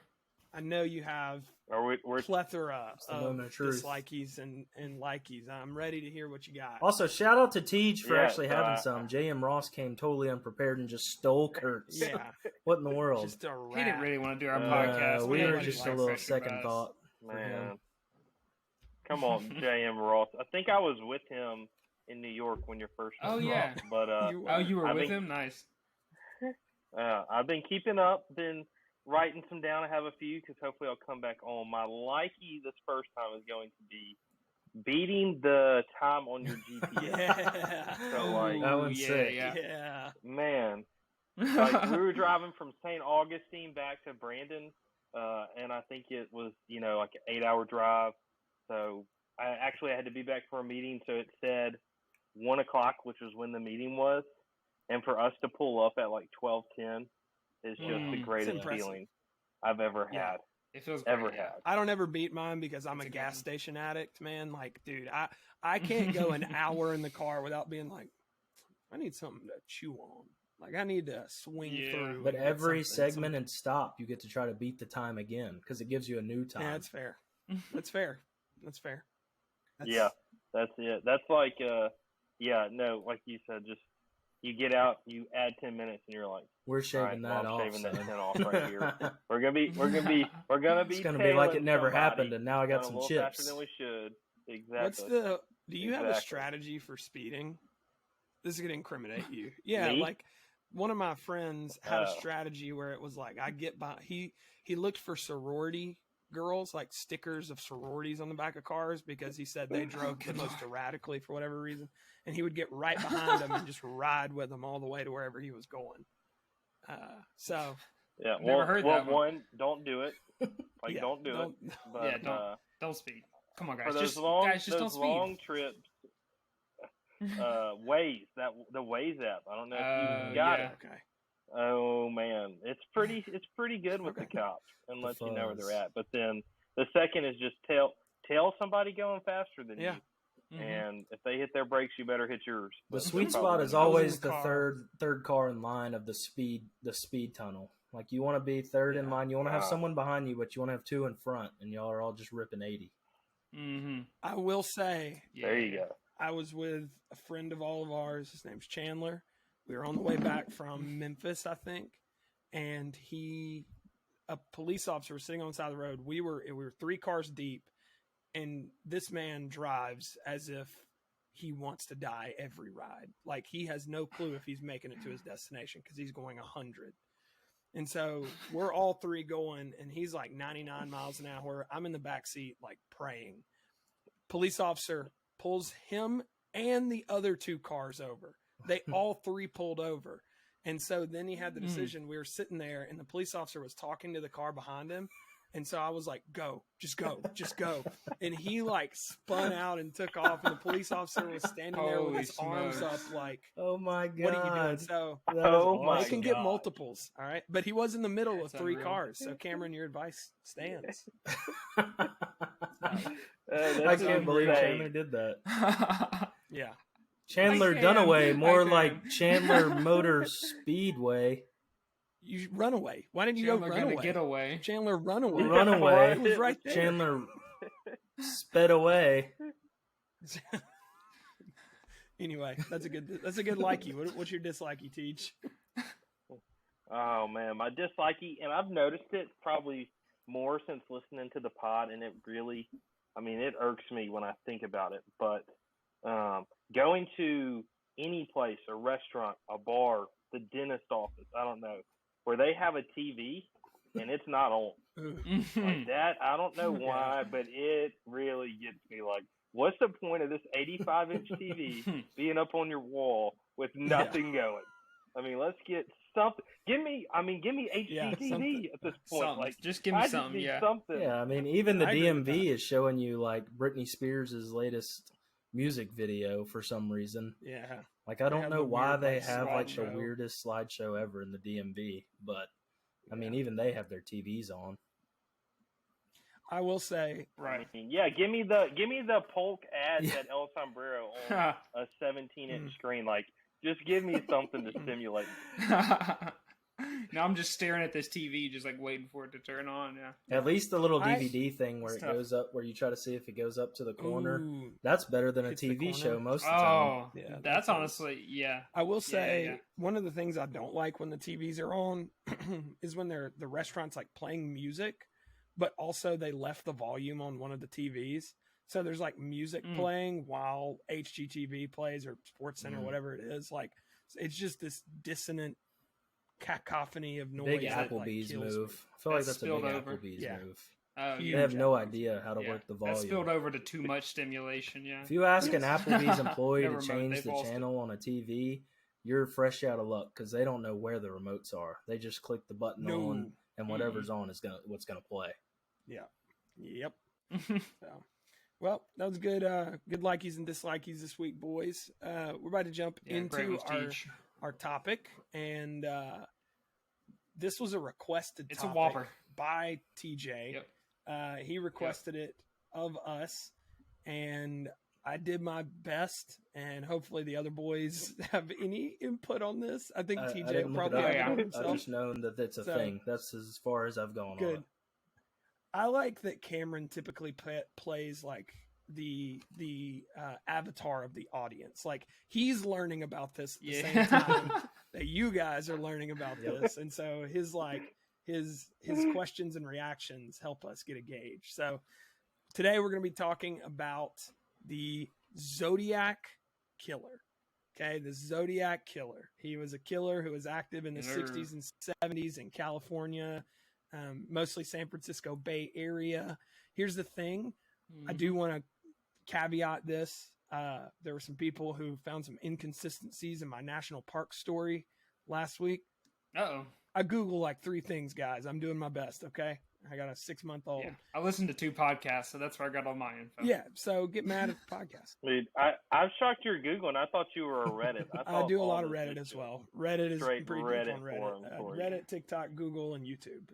I know you have We're plethora the of moment of truth. dislikies and likies. I'm ready to hear what you got. Also, shout out to Tej for Yeah, actually having some. J.M. Ross came totally unprepared and just stole Kurt's. Yeah, What in the world? just a rat. He didn't really want to do our Uh, podcast. we had were much just a like little pressure second about us. thought. for him. Man. Come on, J.M. Ross. I think I was with him in New York when you're first. Oh, yeah. But you were with him? Nice. I've been keeping up, been writing some down. I have a few because hopefully I'll come back on. My likey this first time is going to be beating the time on your GPS. Yeah. So, like, That one's sick. Yeah. man, like we were driving from St. Augustine back to Brandon, and I think it was, like an 8-hour drive. So I actually had to be back for a meeting. So it said 1 o'clock, which was when the meeting was. And for us to pull up at like 12:10 is just the greatest feeling I've ever had. It feels ever great, had. I don't ever beat mine because I'm a gas station addict, man. Like, dude, I can't go an hour in the car without being like, I need something to chew on. Like, I need to swing through. But every segment and stop, you get to try to beat the time again because it gives you a new time. Yeah, that's fair. That's fair. That's fair. Yeah, that's it. That's like, like you said, just you get out, you add 10 minutes, and you're like, we're shaving that off. Shaving that 10 off right here. We're gonna be. It's gonna be like it never happened, and now I got some chips. Faster than we should. Exactly. Do you have a strategy for speeding? This is gonna incriminate you. Yeah, Me? like one of my friends had a strategy where it was like I get by. He looked for sorority girls, like stickers of sororities on the back of cars, because he said they drove the most erratically for whatever reason, and he would get right behind them and just ride with them all the way to wherever he was going. So yeah, never heard that one. Don't do it. Like, don't do it. But, don't speed. Come on, guys. For those Just don't long speed. trips. Waze, the Waze app. I don't know if you got it. Okay. Oh man, it's pretty good with the cops and lets you know where they're at. But then the second is just tell somebody going faster than you, and if they hit their brakes, you better hit yours. The sweet spot is always the third car in line of the speed tunnel. Like, you want to be third in line. You want to have someone behind you, but you want to have two in front, and y'all are all just ripping 80. Mm-hmm. I will say, there you go. I was with a friend of all of ours. His name's Chandler. We were on the way back from Memphis, I think, and a police officer was sitting on the side of the road. We were 3 cars deep, and this man drives as if he wants to die every ride. Like, he has no clue if he's making it to his destination because he's going 100. And so we're all 3 going, and he's like 99 miles an hour. I'm in the back seat, like, praying. Police officer pulls him and the other 2 cars over. They all 3 pulled over. And so then he had the decision. We were sitting there, and the police officer was talking to the car behind him. And so I was like, go, just go, just go. And he like spun out and took off. And the police officer was standing there with his arms up like, oh my God. What are you doing? So they can get multiples. All right. But he was in the middle of 3 cars. So Cameron, your advice stands. I can't believe Chandler did that. Yeah. Chandler Dunaway, more like Chandler Motor Speedway. You run away. Why didn't you go run away? Get away. Chandler run away. Run away. It was right there. Chandler sped away. Anyway, that's a good likey. What's your dislikey, Teach? Oh man, my dislikey, and I've noticed it probably more since listening to the pod, and it really, it irks me when I think about it. But going to any place, a restaurant, a bar, the dentist office, I don't know, where they have a TV and it's not on. Like that, I don't know why, but it really gets me. Like, what's the point of this 85-inch TV being up on your wall with nothing going? Let's get something. Give me HGTV at this point. Something. Like, just give me something. Something. Yeah, even the DMV is showing you like Britney Spears' latest music video for some reason. Yeah. Like, I don't know why they have like the weirdest slideshow ever in the DMV, but even they have their TVs on. I will say, right. Give me the Polk ads at El Sombrero on a 17-inch screen. Like, just give me something to stimulate me. Now I'm just staring at this TV, just like waiting for it to turn on. Yeah. At least the little DVD thing where it goes up, where you try to see if it goes up to the corner. Ooh, that's better than a TV show most of the time. Oh, yeah, that's honestly, yeah. I will say one of the things I don't like when the TVs are on is when the restaurant's like playing music, but also they left the volume on one of the TVs. So there's like music playing while HGTV plays or SportsCenter, whatever it is. Like, it's just this dissonant cacophony of noise. Big Applebee's move. I feel like that's a big Applebee's move. Oh, they have no idea how to work the volume. That spilled over to too much stimulation, If you ask an Applebee's employee to change the channel on a TV, you're fresh out of luck because they don't know where the remotes are. They just click the button on, and whatever's on is what's gonna play. Yeah. Yep. So, well, that was good. Good likies and dislikies this week, boys. We're about to jump into our topic, and this was a requested topic. It's a whopper by TJ. Yep. He requested it of us, and I did my best, and hopefully the other boys have any input on this. I think TJ will probably have it himself. I've just known that that's a thing. That's as far as I've gone on it. I like that Cameron typically plays like the avatar of the audience. Like, he's learning about this at the same time that you guys are learning about this, and so his questions and reactions help us get a gauge. So today we're going to be talking about the Zodiac Killer. Okay, the Zodiac Killer. He was a killer who was active in the 60s and 70s in California, mostly San Francisco Bay Area. Here's the thing. I do want to caveat this. There were some people who found some inconsistencies in my national park story last week. Uh-oh. I Google like 3 things, guys. I'm doing my best, okay? I got a 6-month-old. Yeah. I listened to 2 podcasts, so that's where I got all my info. Yeah, so get mad at the podcast. Dude, I'm shocked you're Googling. I thought you were a Reddit. I do a lot of Reddit as well. Reddit is pretty Reddit deep on Reddit. Reddit, TikTok, Google, and YouTube.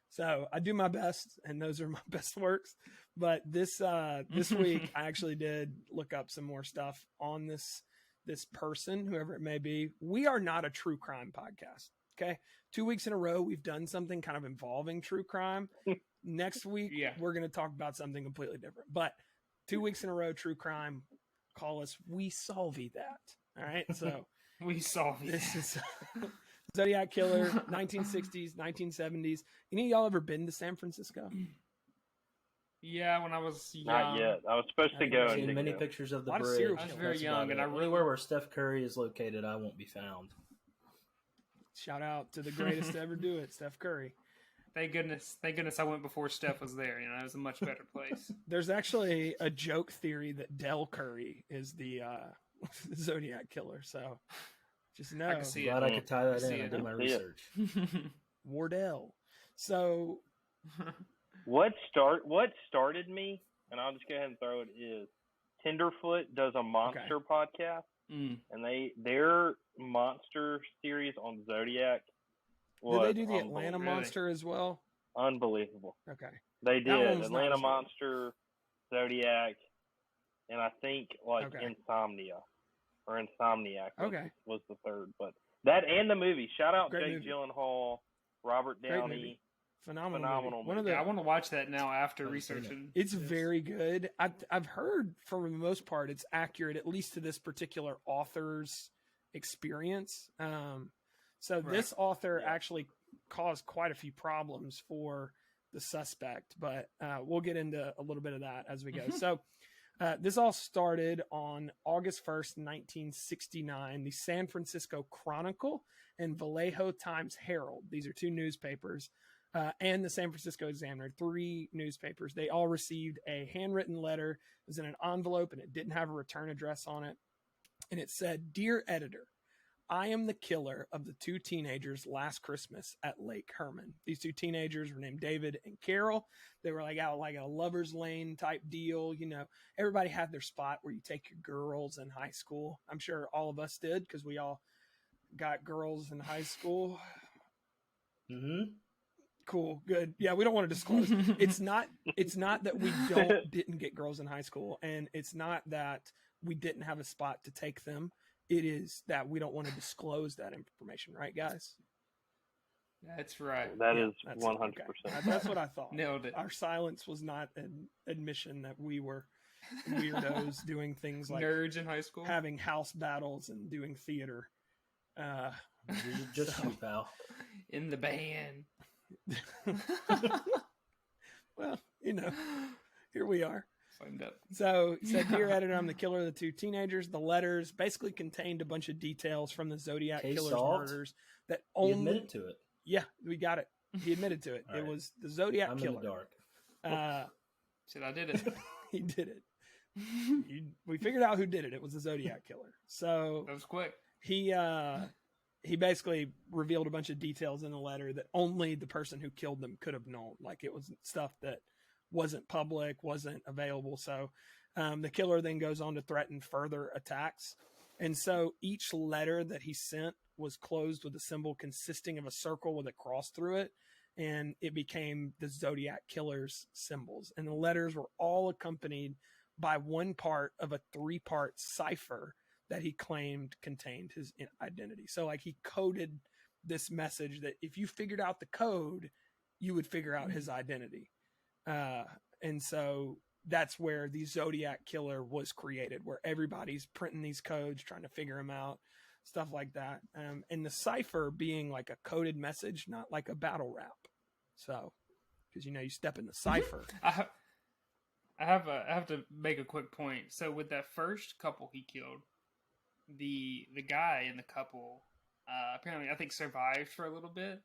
So I do my best, and those are my best works. But this week, I actually did look up some more stuff on this person, whoever it may be. We are not a true crime podcast. Okay. 2 weeks in a row, we've done something kind of involving true crime. Next week, we're going to talk about something completely different. But 2 weeks in a row, true crime. Call us. We solvey that. All right. So we solve this is Zodiac Killer, 1960s, 1970s. Any of y'all ever been to San Francisco? Yeah, when I was young. Not yet. I was supposed to go. I've seen many pictures of the bridge. I was very young, and anywhere where Steph Curry is located, I won't be found. Shout out to the greatest to ever do it, Steph Curry. Thank goodness I went before Steph was there. You know, it was a much better place. There's actually a joke theory that Del Curry is the Zodiac Killer. So just know. I can see Glad I could tie that in. I did my research. Wardell. So what started me, and I'll just go ahead and throw it, is Tenderfoot does a monster podcast. And their monster series on Zodiac was did they do the Atlanta Monster as well? Unbelievable. Okay. They did Atlanta Monster, Zodiac, and I think Insomnia or Insomniac was the third. But that and the movie. Shout out Jake Gyllenhaal, Robert Downey. Phenomenal movie. I want to watch that now after researching. It's very good. I've heard for the most part it's accurate, at least to this particular author's experience. This author actually caused quite a few problems for the suspect, but we'll get into a little bit of that as we go. So this all started on August 1st, 1969. The San Francisco Chronicle and Vallejo Times-Herald. These are 2 newspapers. And the San Francisco Examiner, 3 newspapers. They all received a handwritten letter. It was in an envelope, and it didn't have a return address on it. And it said, "Dear editor, I am the killer of the 2 teenagers last Christmas at Lake Herman." These 2 teenagers were named David and Carol. They were out like a lover's lane type deal. You know, everybody had their spot where you take your girls in high school. I'm sure all of us did because we all got girls in high school. Mm-hmm. Cool. Good. Yeah. We don't want to disclose. It's not that we didn't get girls in high school, and it's not that we didn't have a spot to take them. It is that we don't want to disclose that information. Right, guys? That's right. That is 100%. That's what I thought. Nailed it. Our silence was not an admission that we were weirdos doing things like nerds in high school, having house battles and doing theater. Just you, pal. In the band. here we are. Flamed up. So he said, "Dear editor, I'm the killer of the two teenagers." The letters basically contained a bunch of details from the Zodiac Case Killer's solved? murders that He only admitted to it. Yeah, we got it. He admitted to it. All It right. was the Zodiac I'm Killer. in the dark. Said I did it. He did it. We figured out who did it. It was the Zodiac Killer. So That was quick. he basically revealed a bunch of details in the letter that only the person who killed them could have known. Like it was stuff that wasn't public, wasn't available. So the killer then goes on to threaten further attacks. And so each letter that he sent was closed with a symbol consisting of a circle with a cross through it. And it became the Zodiac Killer's symbols. And the letters were all accompanied by one part of a 3-part cipher that he claimed contained his identity. So like he coded this message that if you figured out the code, you would figure out his identity. And so that's where the Zodiac Killer was created, where everybody's printing these codes, trying to figure them out, stuff like that. And the cipher being like a coded message, not like a battle rap. So, because you step in the cipher. I have to make a quick point. So with that first couple he killed, the guy in the couple apparently I think survived for a little bit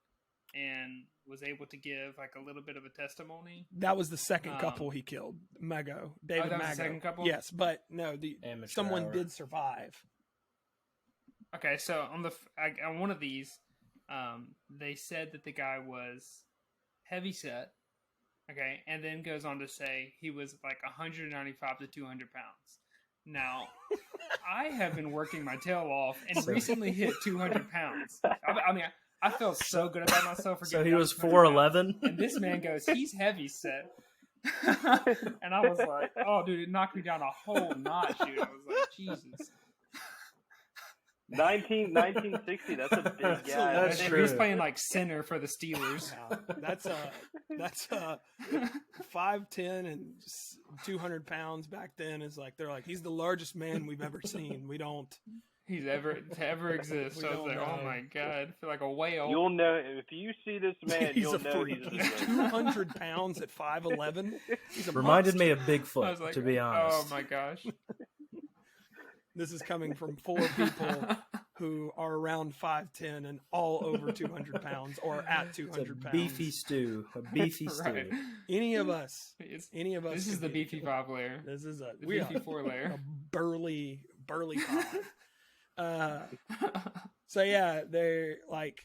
and was able to give like a little bit of a testimony. That was the second couple he killed. David that was Mago. the second couple? Yes, but no, Amateur someone hour. did survive. Okay, so on one of these, they said that the guy was heavy set. Okay, and then goes on to say he was like 195 to 200 pounds. Now, I have been working my tail off and recently hit 200 pounds. I mean, I felt so good about myself for So getting he down was to 200 pounds. 4'11"? And this man goes, he's heavy set. And I was like, oh, dude, it knocked me down a whole notch, dude. I was like, Jesus. 1960. That's a big guy. That's And true. he's playing like center for the Steelers. That's 5'10" and 200 pounds back then is like, they're like, he's the largest man we've ever seen. We don't. He's ever exist. We So I was don't like, know. oh my God. I feel like a whale. You'll know if you see this man. He's You'll a know freak. he's a He's 200 pounds at 5'11". He's a Reminded monster. me of I Bigfoot, was like, to be honest. oh my gosh. This is coming from 4 people who are around 5'10" and all over 200 pounds or at It's a 200 pounds. beefy stew. A beefy Right. stew. Any of us. This This is the beefy 5 layer. This is The we beefy are 4 a layer. burly pod. So yeah, they're like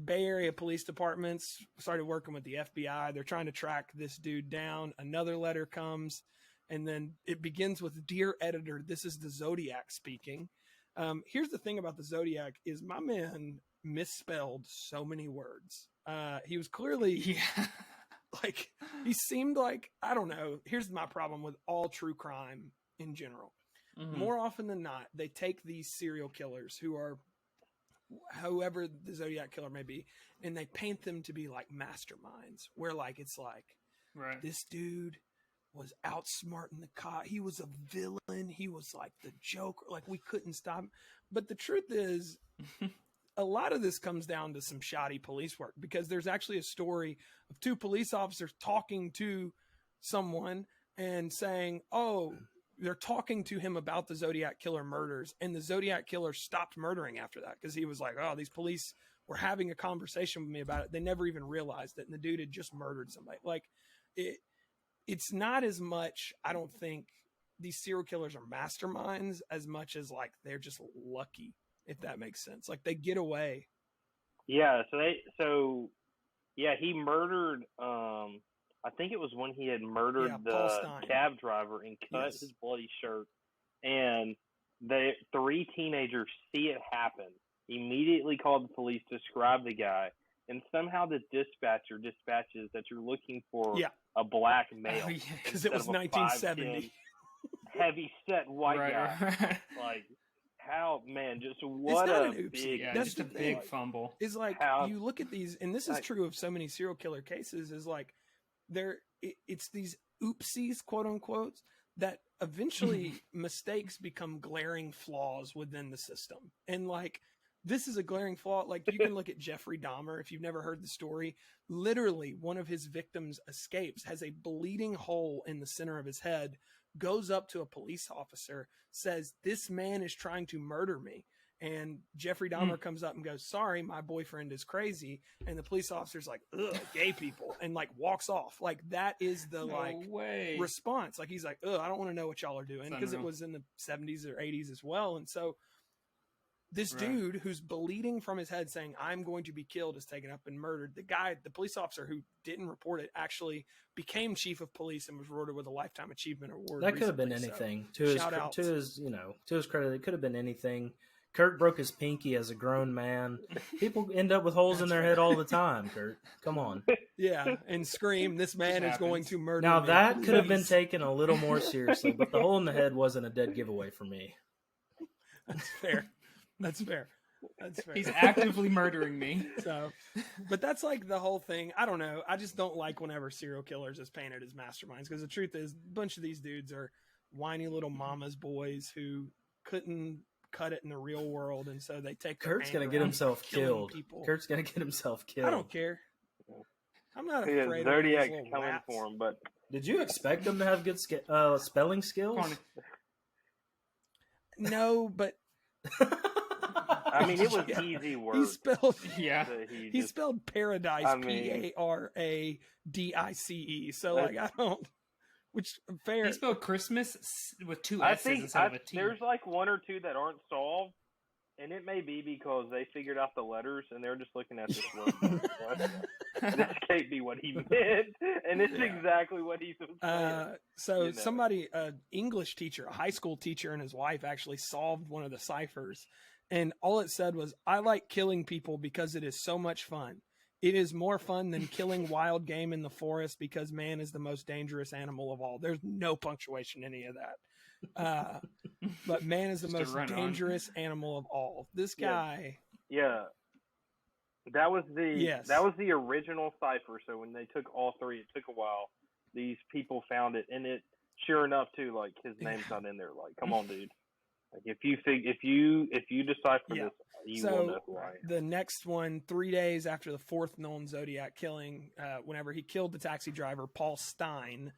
Bay Area police departments started working with the FBI. They're trying to track this dude down. Another letter comes, and then it begins with, "Dear editor, this is the Zodiac speaking." Here's the thing about the Zodiac is my man misspelled so many words. He was clearly Yeah. like, he seemed like, I don't know. Here's my problem with all true crime in general. Mhm. More often than not, they take these serial killers who are whoever the Zodiac Killer may be, and they paint them to be like masterminds, where like it's like, Right. this dude was outsmarting the cop. He was a villain. He was like the Joker. Like we couldn't stop him. But the truth is, a lot of this comes down to some shoddy police work, because there's actually a story of 2 police officers talking to someone and saying, oh, they're talking to him about the Zodiac Killer murders, and the Zodiac Killer stopped murdering after that because he was like, oh, these police were having a conversation with me about it. They never even realized it, and the dude had just murdered somebody. Like it's not as much, I don't think these serial killers are masterminds as much as like they're just lucky, if that makes sense. Like they get away. Yeah. He murdered. I think it was when he had murdered Paul the Stein. cab driver and cut Yes. his bloody shirt, and the 3 teenagers see it happen. Immediately called the police, describe the guy, and somehow the dispatcher dispatches that you're looking for Yeah. a black male Oh, yeah. Because it was instead of a 1970. 5'10" heavy set white Right, guy. right. Like, how, man, just what not a an oopsie. big. Yeah, That's just the a thing. big fumble. Is like How- you look at these, and this is I- true of so many serial killer cases, is like it's these oopsies, quote unquote, that eventually mistakes become glaring flaws within the system. And like this is a glaring flaw. Like, you can look at Jeffrey Dahmer. If you've never heard the story, literally one of his victims escapes, has a bleeding hole in the center of his head, goes up to a police officer, says, "This man is trying to murder me." And Jeffrey Dahmer comes up and goes, "Sorry, my boyfriend is crazy." And the police officer's like, "Ugh, gay people," and like walks off. Like, that is the response. Like, he's like, "Ugh, I don't want to know what y'all are doing," because it was in the 70s or 80s as well. And so this dude who's bleeding from his head saying, "I'm going to be killed," is taken up and murdered. The police officer who didn't report it actually became chief of police and was rewarded with a lifetime achievement award. That could have been anything. To his credit, it could have been anything. Kurt broke his pinky as a grown man. People end up with holes in their head all the time, Kurt. Come on. Yeah, and scream, "This man is going to murder Now, me." that could have been taken a little more seriously, but the hole in the head wasn't a dead giveaway for me. That's fair. That's fair. That's fair. He's actively murdering me. So, but that's like the whole thing. I don't know. I just don't like whenever serial killers is painted as masterminds, because the truth is, a bunch of these dudes are whiny little mama's boys who couldn't cut it in the real world, and so they take. Kurt's gonna get himself killed. Kurt's gonna get himself killed. I don't care. I'm not afraid. Zodiac's of coming rats. for him, but did you expect him to have good spelling skills? No, but I mean, it was easy work. He spelled paradise Paradice. So like, I don't. Which fair. He spelled Christmas with two S's instead of a T. There's like one or two that aren't solved, and it may be because they figured out the letters and they're just looking at this word. This can't be what he meant, and it's exactly what he's saying. So somebody, an English teacher, a high school teacher, and his wife actually solved one of the ciphers, and all it said was, "I like killing people because it is so much fun. It is more fun than killing wild game in the forest because man is the most dangerous animal of all." There's no punctuation in any of that. But man is the most dangerous animal of all. This guy. Yeah. That was the original cipher. So when they took all three, it took a while. These people found it, and it, sure enough, too, like, his name's not in there. Like, come on, dude. Like, if you decipher this, you will know who I am. The next one, 3 days after the fourth known Zodiac killing, whenever he killed the taxi driver Paul Stein,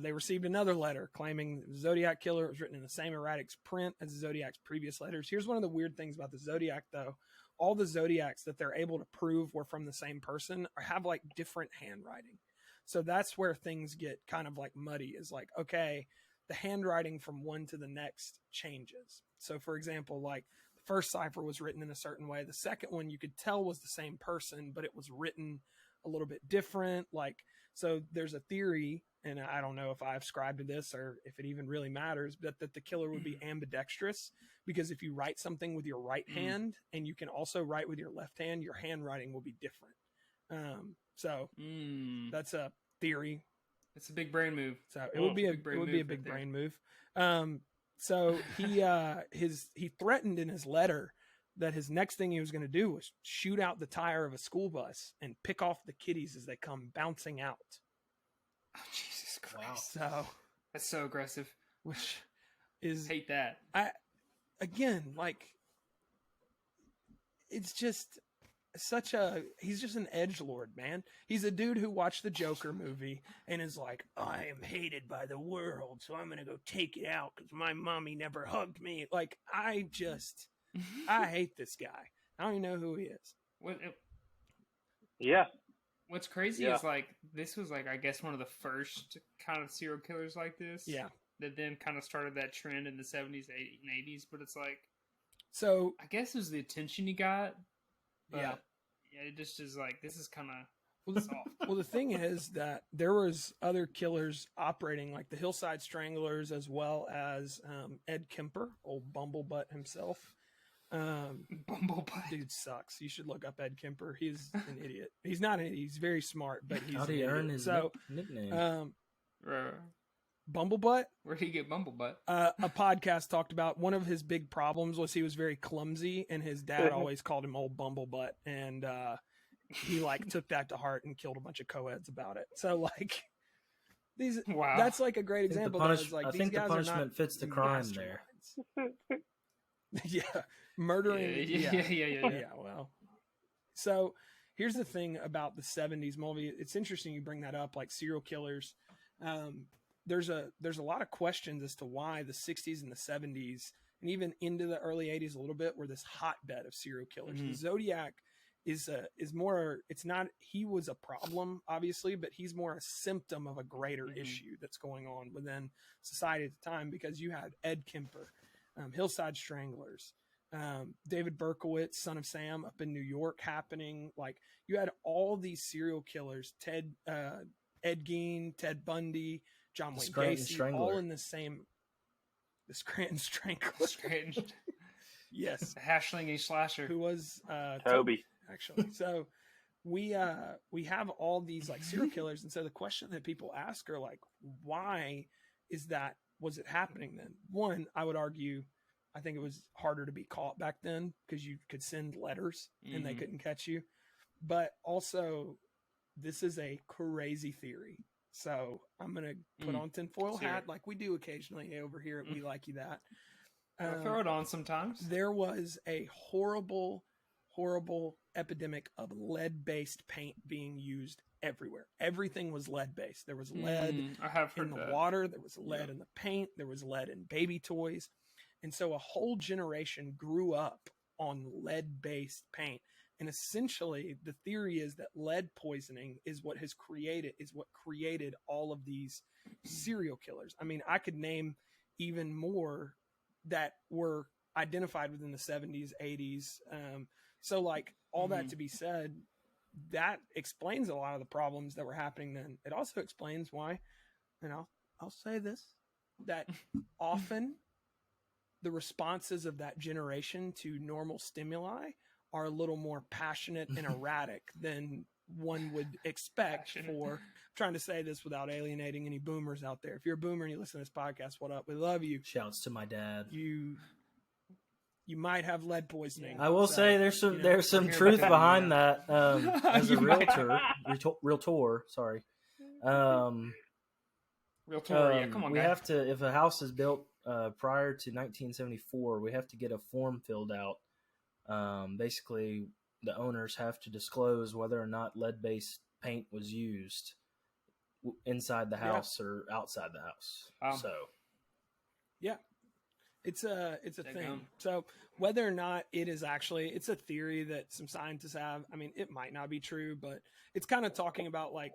they received another letter claiming the Zodiac Killer was written in the same erratic print as the Zodiac's previous letters. Here's one of the weird things about the Zodiac, though. All the Zodiacs that they're able to prove were from the same person have like different handwriting. So that's where things get kind of like muddy, is like, okay, the handwriting from one to the next changes. So for example, like the first cipher was written in a certain way. The second one you could tell was the same person, but it was written a little bit different. Like, so there's a theory, and I don't know if I ascribe to this or if it even really matters, but that the killer would be ambidextrous, because if you write something with your right hand and you can also write with your left hand, your handwriting will be different. So that's a theory. It's a big brain move. So it would be a big brain move. So he threatened in his letter that his next thing he was going to do was shoot out the tire of a school bus and pick off the kiddies as they come bouncing out. Oh, Jesus Christ! Wow. So that's so aggressive. Which is hate that. It's just he's just an edgelord, man. He's a dude who watched the Joker movie and is like, "I am hated by the world, so I'm going to go take it out because my mommy never hugged me." Like, I hate this guy. I don't even know who he is. What's crazy is, like, this was, like, I guess one of the first kind of serial killers like this. Yeah. That then kind of started that trend in the 70s, 80s, and 80s. But it's like, so I guess it was the attention he got. But it just is like, this is kind of soft. Well, the thing is that there was other killers operating, like the Hillside Stranglers, as well as Ed Kemper, old Bumblebutt himself. Bumblebutt dude sucks. You should look up Ed Kemper. He's an idiot. He's not an idiot. He's very smart, but he's how did he earn his nickname? Bumblebutt. Where'd he get Bumblebutt? A podcast talked about one of his big problems was he was very clumsy, and his dad always called him old Bumblebutt, and he like took that to heart and killed a bunch of co-eds about it. So like that's like a great example. I think the punishment fits the crime there. Yeah, murdering. Yeah. Well, so here's the thing about the 70s, Mulvi. It's interesting you bring that up, like serial killers. There's a lot of questions as to why the 60s and the 70s and even into the early 80s a little bit were this hotbed of serial killers. The Zodiac is more, it's not, he was a problem obviously, but he's more a symptom of a greater issue that's going on within society at the time, because you had Ed Kemper, Hillside Stranglers, David Berkowitz, Son of Sam up in New York happening. Like, you had all these serial killers, Ed Gein, Ted Bundy, John Wayne Gacy, all in the same. The Scranton Strangler. Yes. The Hashling Slasher. Who was Toby, actually. So we have all these like serial killers, and so the question that people ask are like, why was it happening then? One, I would argue, I think it was harder to be caught back then because you could send letters and they couldn't catch you. But also, this is a crazy theory. So I'm going to put on tinfoil hat like we do occasionally over here at We Like You That. I'll throw it on sometimes. There was a horrible, horrible epidemic of lead-based paint being used everywhere. Everything was lead-based. There was lead I have heard in the that. water. There was lead in the paint. There was lead in baby toys. And so a whole generation grew up on lead-based paint. And essentially, the theory is that lead poisoning is what created all of these serial killers. I mean, I could name even more that were identified within the 70s, 80s. So, like, all that to be said, that explains a lot of the problems that were happening then. It also explains why, and I'll say this, that often the responses of that generation to normal stimuli are a little more passionate and erratic than one would expect for, I'm trying to say this without alienating any boomers out there. If you're a boomer and you listen to this podcast, what up? We love you. Shouts to my dad. You might have lead poisoning. I will say there's some truth behind that. As a realtor, sorry. Yeah, come on, we guy. have to, if a house is built prior to 1974, we have to get a form filled out. Basically, the owners have to disclose whether or not lead-based paint was used inside the house or outside the house. So, yeah, it's a thing. So whether or not it is actually, it's a theory that some scientists have. I mean, it might not be true, but it's kind of talking about, like,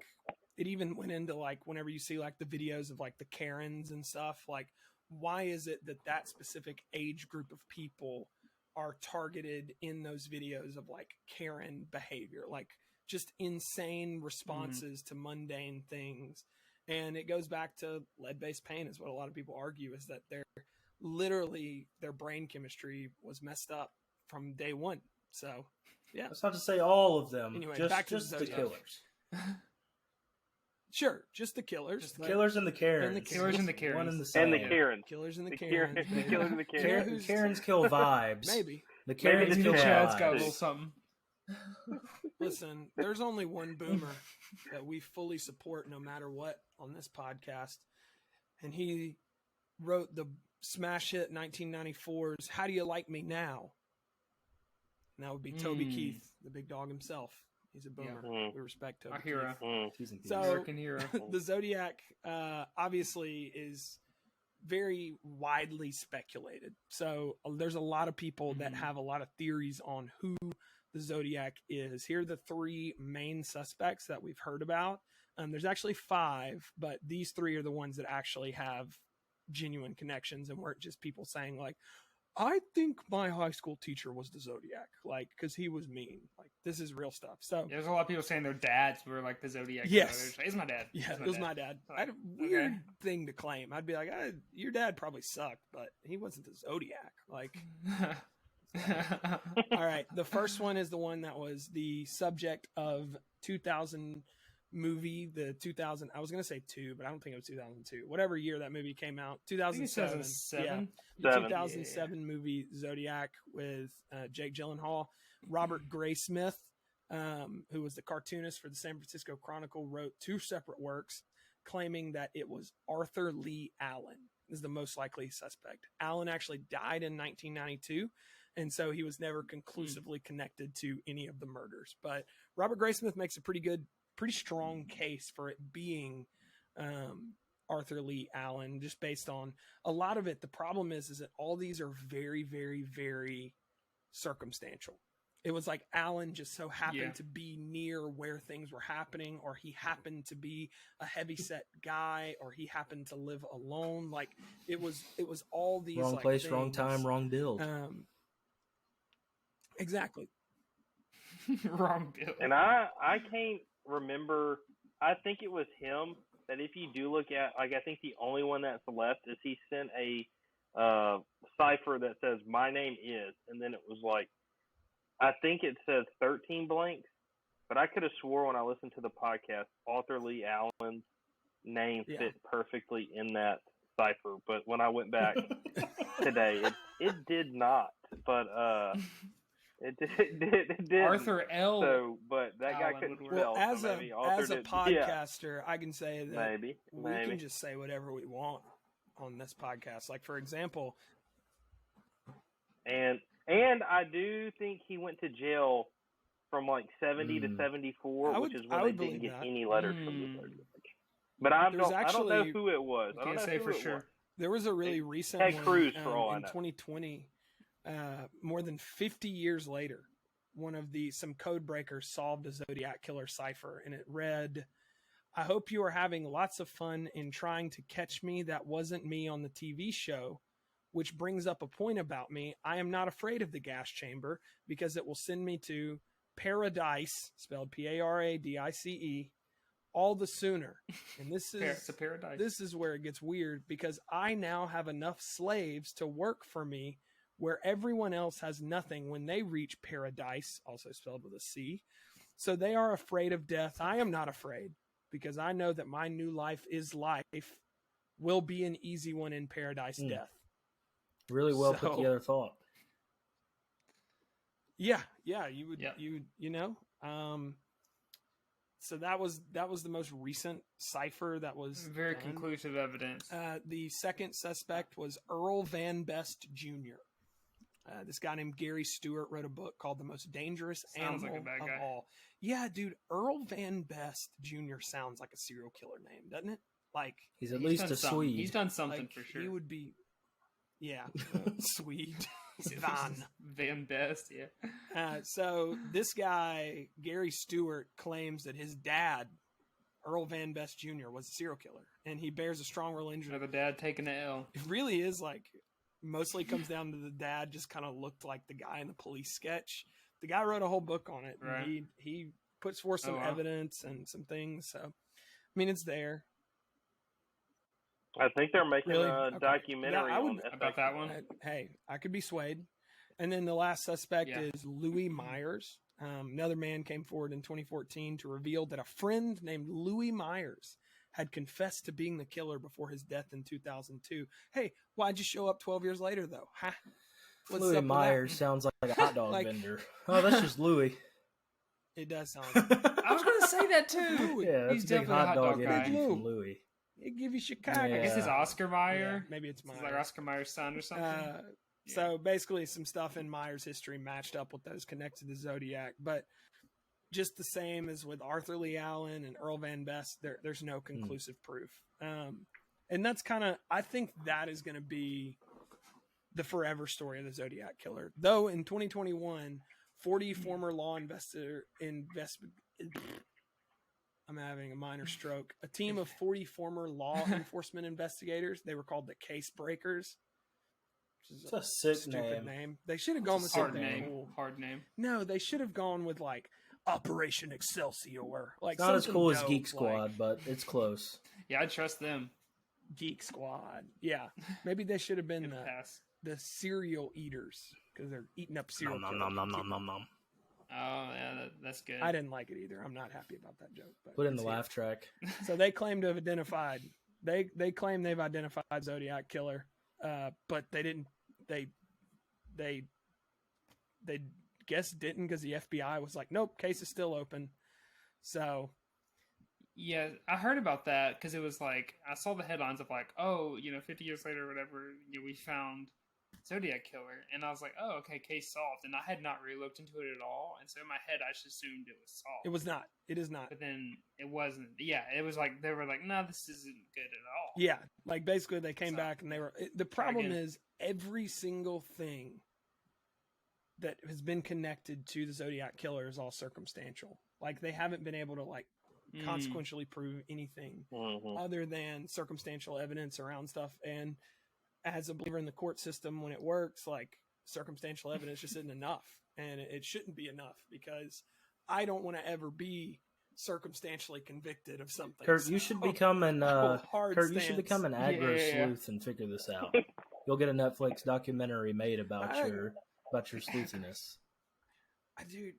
it even went into, like, whenever you see like the videos of like the Karens and stuff, like, why is it that specific age group of people are targeted in those videos of like Karen behavior, like just insane responses to mundane things. And it goes back to lead-based paint is what a lot of people argue, is that their brain chemistry was messed up from day one. So yeah, that's not to say all of them. Anyway, just to the killers. Sure, just the killers. Just the killers and the Karens. And the Killers and the Karens. One and the same. and the Karens. Killers and the The Karens. killers and the Karens. Karens kill vibes. Maybe. The Karens Maybe kill the Chad's got a vibes. little something. Listen, there's only one boomer that we fully support no matter what on this podcast. And he wrote the smash hit 1994's How Do You Like Me Now? And that would be Toby Keith, the big dog himself. He's a boomer. We respect Toby Our hero. Keith. So, American hero. The Zodiac obviously is very widely speculated. So there's a lot of people that have a lot of theories on who the Zodiac is. Here are the three main suspects that we've heard about. There's actually 5, but these 3 are the ones that actually have genuine connections and weren't just people saying like, I think my high school teacher was the Zodiac, like, because he was mean. Like, this is real stuff. So There's a lot of people saying their dads were like the Zodiac. Yes. It's my dad. yeah, It's it was my dad. I had a weird thing to claim. I'd be like, your dad probably sucked, but he wasn't the Zodiac. Like, all right. The first one is the one that was the subject of 2000 movie, the 2000, I was going to say 2, but I don't think it was 2002. Whatever year that movie came out, 2007. 2007. Yeah. The 2007 movie Zodiac with Jake Gyllenhaal. Robert Graysmith, who was the cartoonist for the San Francisco Chronicle, wrote 2 separate works claiming that it was Arthur Lee Allen. is the most likely suspect. Allen actually died in 1992, and so he was never conclusively connected to any of the murders. But Robert Graysmith makes a pretty strong case for it being Arthur Lee Allen, just based on a lot of it. The problem is that all these are very, very, very circumstantial. It was like Allen just so happened to be near where things were happening, or he happened to be a heavyset guy, or he happened to live alone. Like it was all these wrong like, place, things. wrong time, wrong build. Exactly. Wrong build. And I can't remember. I think it was him that if you do look at, like, I think the only one that's left is he sent a cipher that says "My name is," and then it was like, I think it says 13 blanks, but I could have swore when I listened to the podcast, Arthur Lee Allen's name fit perfectly in that cipher. But when I went back today, it did not. But it did. Arthur L. So, but that Allen guy couldn't would spell. Well, as so a podcaster, I can say that we can just say whatever we want on this podcast. Like, for example, and I do think he went to jail from like 70 to 74, which is when they didn't get any letters from the Zodiac. But I don't know who it was. I can't say for sure. There was a really recent Ted one Cruz, for all I in know. 2020, more than 50 years later. Some code breakers solved a Zodiac Killer cipher, and it read, "I hope you are having lots of fun in trying to catch me. That wasn't me on the TV show. Which brings up a point about me. I am not afraid of the gas chamber because it will send me to paradise," spelled Paradice, "all the sooner." And this is It's a paradise. This is where it gets weird, because I now have enough slaves to work for me where everyone else has nothing when they reach paradise, also spelled with a C. So they are afraid of death. I am not afraid, because I know that my new life will be an easy one in paradise death. Really well put together thought. Yeah, you would, you know. So that was the most recent cipher that was very done. conclusive evidence. The second suspect was Earl Van Best Jr. This guy named Gary Stewart wrote a book called "The Most Dangerous Sounds Animal like a bad of guy. All." Yeah, dude, Earl Van Best Jr. sounds like a serial killer name, doesn't it? Like he's at least a Swede. He's done something like, for sure. He would be, Swede. Van Best, So this guy, Gary Stewart, claims that his dad, Earl Van Best Jr., was a serial killer, and he bears a strong religion. Another dad taking the L. It really is like, mostly comes down to the dad just kind of looked like the guy in the police sketch. The guy wrote a whole book on it. Right. And he puts forth some evidence and some things. So, I mean, it's there. I think they're making a documentary about that one. Hey, I could be swayed. And then the last suspect is Louis Myers. Another man came forward in 2014 to reveal that a friend named Louis Myers had confessed to being the killer before his death in 2002. Hey, why'd you show up 12 years later, though? Huh? Louis Myers sounds like a hot dog vendor. Oh, that's just Louis. It does sound. I was going to say that too. Yeah, he's that's a big definitely hot a hot dog guy. energy from Louis. It give you Chicago. Yeah. I guess it's Oscar Mayer. Yeah, maybe it's Myers. It's like Oscar Mayer's son or something. So basically, some stuff in Myers' history matched up with those connected to Zodiac, but just the same as with Arthur Lee Allen and Earl Van Best, there's no conclusive proof. And that's kind of, I think that is going to be the forever story of the Zodiac Killer. Though in 2021, 40 former law I'm having a minor stroke. A team of 40 former law enforcement investigators, they were called the Case Breakers. Which is a sick stupid name. They should have gone with hard something name. cool. Hard name. No, they should have gone with like Operation Excelsior. Like, it's not as cool as dope, Geek Squad, but it's close. Yeah, I trust them. Geek Squad. Yeah, maybe they should have been pass. The cereal eaters, because they're eating up cereal. Nom, nom, nom, nom, nom, nom. Oh, yeah, that's good. I didn't like it either. I'm not happy about that joke. But put in the laugh track. So they claim to have identified. They claim they've identified Zodiac Killer, but they didn't. They guess didn't, because the FBI was like, nope, case is still open. So Yeah, I heard about that because it was like I saw the headlines of like, oh, 50 years later or whatever, we found Zodiac Killer, and I was like, oh, okay, case solved. And I had not really looked into it at all, and so in my head, I just assumed it was solved. It was not. It is not. But then it wasn't. Yeah, it was like they were like, no, this isn't good at all. Yeah, like basically they came back and they were. The problem is every single thing that has been connected to the Zodiac Killer is all circumstantial. Like they haven't been able to consequentially prove anything other than circumstantial evidence around stuff. And as a believer in the court system, when it works, like circumstantial evidence just isn't enough, and it shouldn't be enough because I don't want to ever be circumstantially convicted of something. Kurt, you should become an you should become an aggro sleuth and figure this out. You'll get a Netflix documentary made about your sleuthiness. Dude,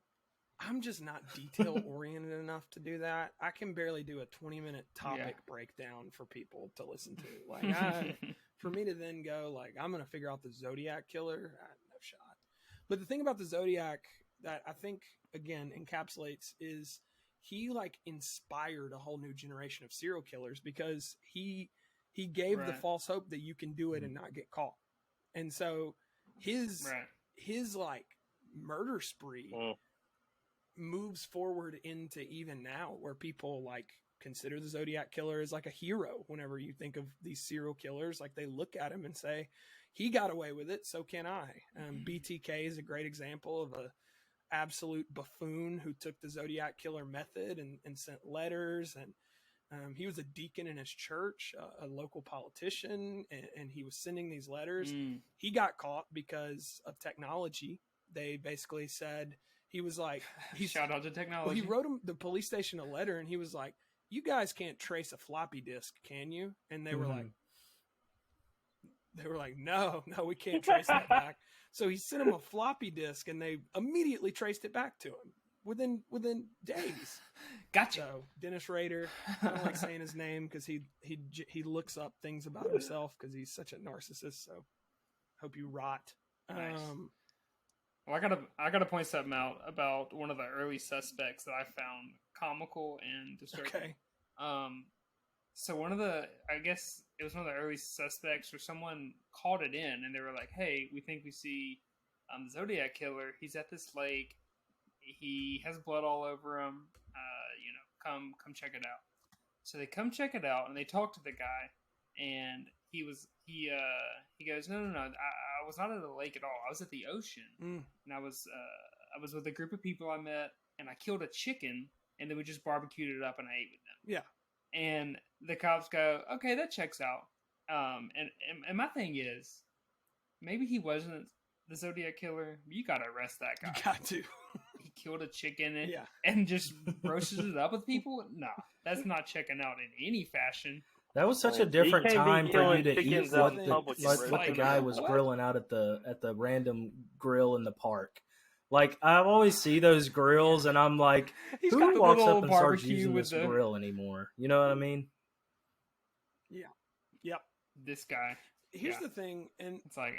I'm just not detail oriented enough to do that. I can barely do a 20-minute topic breakdown for people to listen to. Like, for me to then go like, I'm going to figure out the Zodiac Killer, no shot. But the thing about the Zodiac that I think again encapsulates is he like inspired a whole new generation of serial killers because he gave the false hope that you can do it and not get caught. And so his like murder spree moves forward into even now where people like consider the Zodiac Killer as like a hero. Whenever you think of these serial killers, like they look at him and say, he got away with it, so can I. BTK is a great example of a absolute buffoon who took the Zodiac Killer method and sent letters. And he was a deacon in his church, a local politician, and he was sending these letters. He got caught because of technology. They basically said, he was like, shout out to technology. Well, he wrote the police station a letter, and he was like, you guys can't trace a floppy disk, can you? And they were like, no, we can't trace that back. So he sent him a floppy disk, and they immediately traced it back to him within days. Gotcha. So Dennis Rader, I don't like saying his name because he looks up things about himself because he's such a narcissist. So hope you rot. Nice. Well, I gotta point something out about one of the early suspects that I found comical and disturbing. Okay. So I guess it was one of the early suspects, or someone called it in, and they were like, "Hey, we think we see the Zodiac Killer. He's at this lake. He has blood all over him. Come check it out." So they come check it out, and they talk to the guy, and he goes, no, I was not at the lake at all. I was at the ocean, and I was with a group of people I met, and I killed a chicken, and then we just barbecued it up, and I ate with them. Yeah. And the cops go, okay, that checks out. And my thing is, maybe he wasn't the Zodiac Killer. You got to arrest that guy. You got to. He killed a chicken and just roasted it up with people? No, that's not checking out in any fashion. That was such a different time for you to eat what the guy was grilling out at the random grill in the park. Like, I always see those grills, and I'm like, who walks up and starts using this grill anymore? You know what I mean? Yeah. Yep. This guy. Here's the thing, and it's like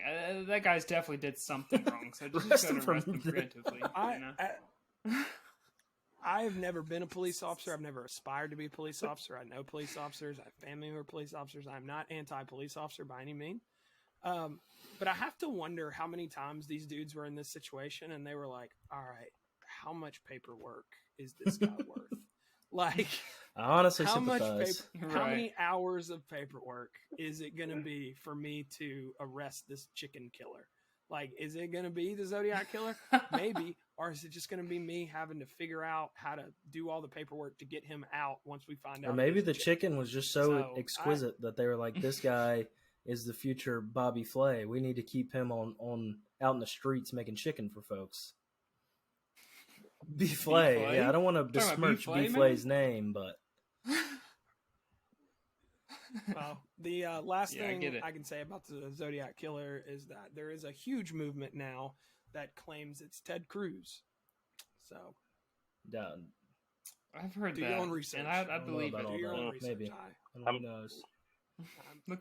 that guy's definitely did something wrong. So just go to arrest him preemptively. I've never been a police officer. I've never aspired to be a police officer. I know police officers. I have family who are police officers. I'm not anti-police officer by any means. But I have to wonder how many times these dudes were in this situation and they were like, all right, how much paperwork is this guy worth? Like, I honestly sympathize. How many hours of paperwork is it going to be for me to arrest this chicken killer? Like, is it going to be the Zodiac Killer? Maybe. Or is it just going to be me having to figure out how to do all the paperwork to get him out once we find out? Or maybe the chicken was just so exquisite that they were like, this guy is the future Bobby Flay. We need to keep him on out in the streets making chicken for folks. Beef Flay. Yeah, I don't want to besmirch Beef Flay's name, but... Well, the last thing I can say about the Zodiac Killer is that there is a huge movement now that claims it's Ted Cruz. So, I've heard do that. Your own research. And I believe it. Do your own research. Maybe. Who knows? Look,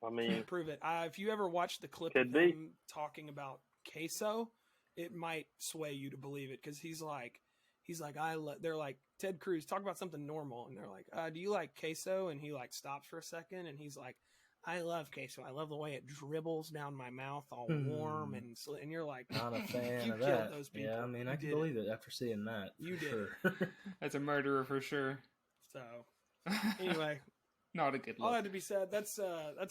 I mean, prove it. If you ever watch the clip of him talking about queso, it might sway you to believe it because he's like, He's like, they're like, Ted Cruz, talk about something normal. And they're like, do you like queso? And he like stops for a second and he's like, I love queso. I love the way it dribbles down my mouth, all warm and you're like, not a fan you of killed that. those people. Yeah, I mean, You I can did believe it after seeing that. You did. Sure. That's a murderer for sure. So, anyway, not a good look. all that to be said, that's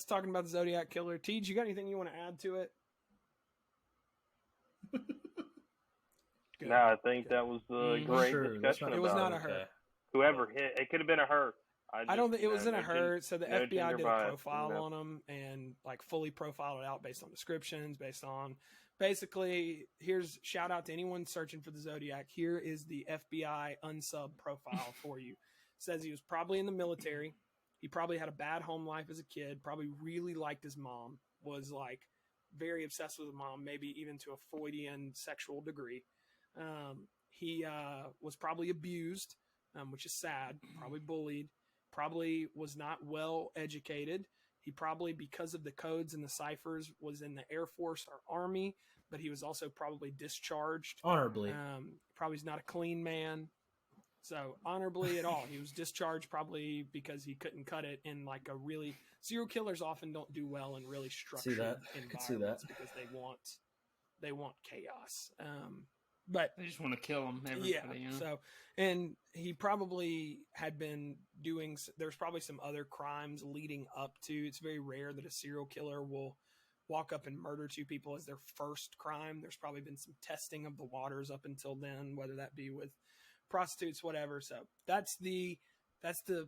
talking about the Zodiac Killer. Tej, you got anything you want to add to it? Good. No, I think that was a great discussion about it. Was not a her. Whoever hit, it could have been a her. I don't think it wasn't a her. So the FBI did a bias, profile on him and like fully profiled it out based on descriptions, based on basically, here's shout out to anyone searching for the Zodiac. Here is the FBI unsub profile for you. It says he was probably in the military. He probably had a bad home life as a kid, probably really liked his mom, was like very obsessed with his mom, maybe even to a Freudian sexual degree. He was probably abused, which is sad, probably bullied, probably was not well educated. He probably, because of the codes and the ciphers, was in the Air Force or Army, but he was also probably discharged. Honorably. Probably is not a clean man. So honorably at all. He was discharged probably because he couldn't cut it in like a really... Serial killers often don't do well in really structured environments because they want chaos. But they just want to kill him. You know? So, and he probably had been doing, there's probably some other crimes leading up to, it's very rare that a serial killer will walk up and murder two people as their first crime. There's probably been some testing of the waters up until then, whether that be with prostitutes, whatever. So that's the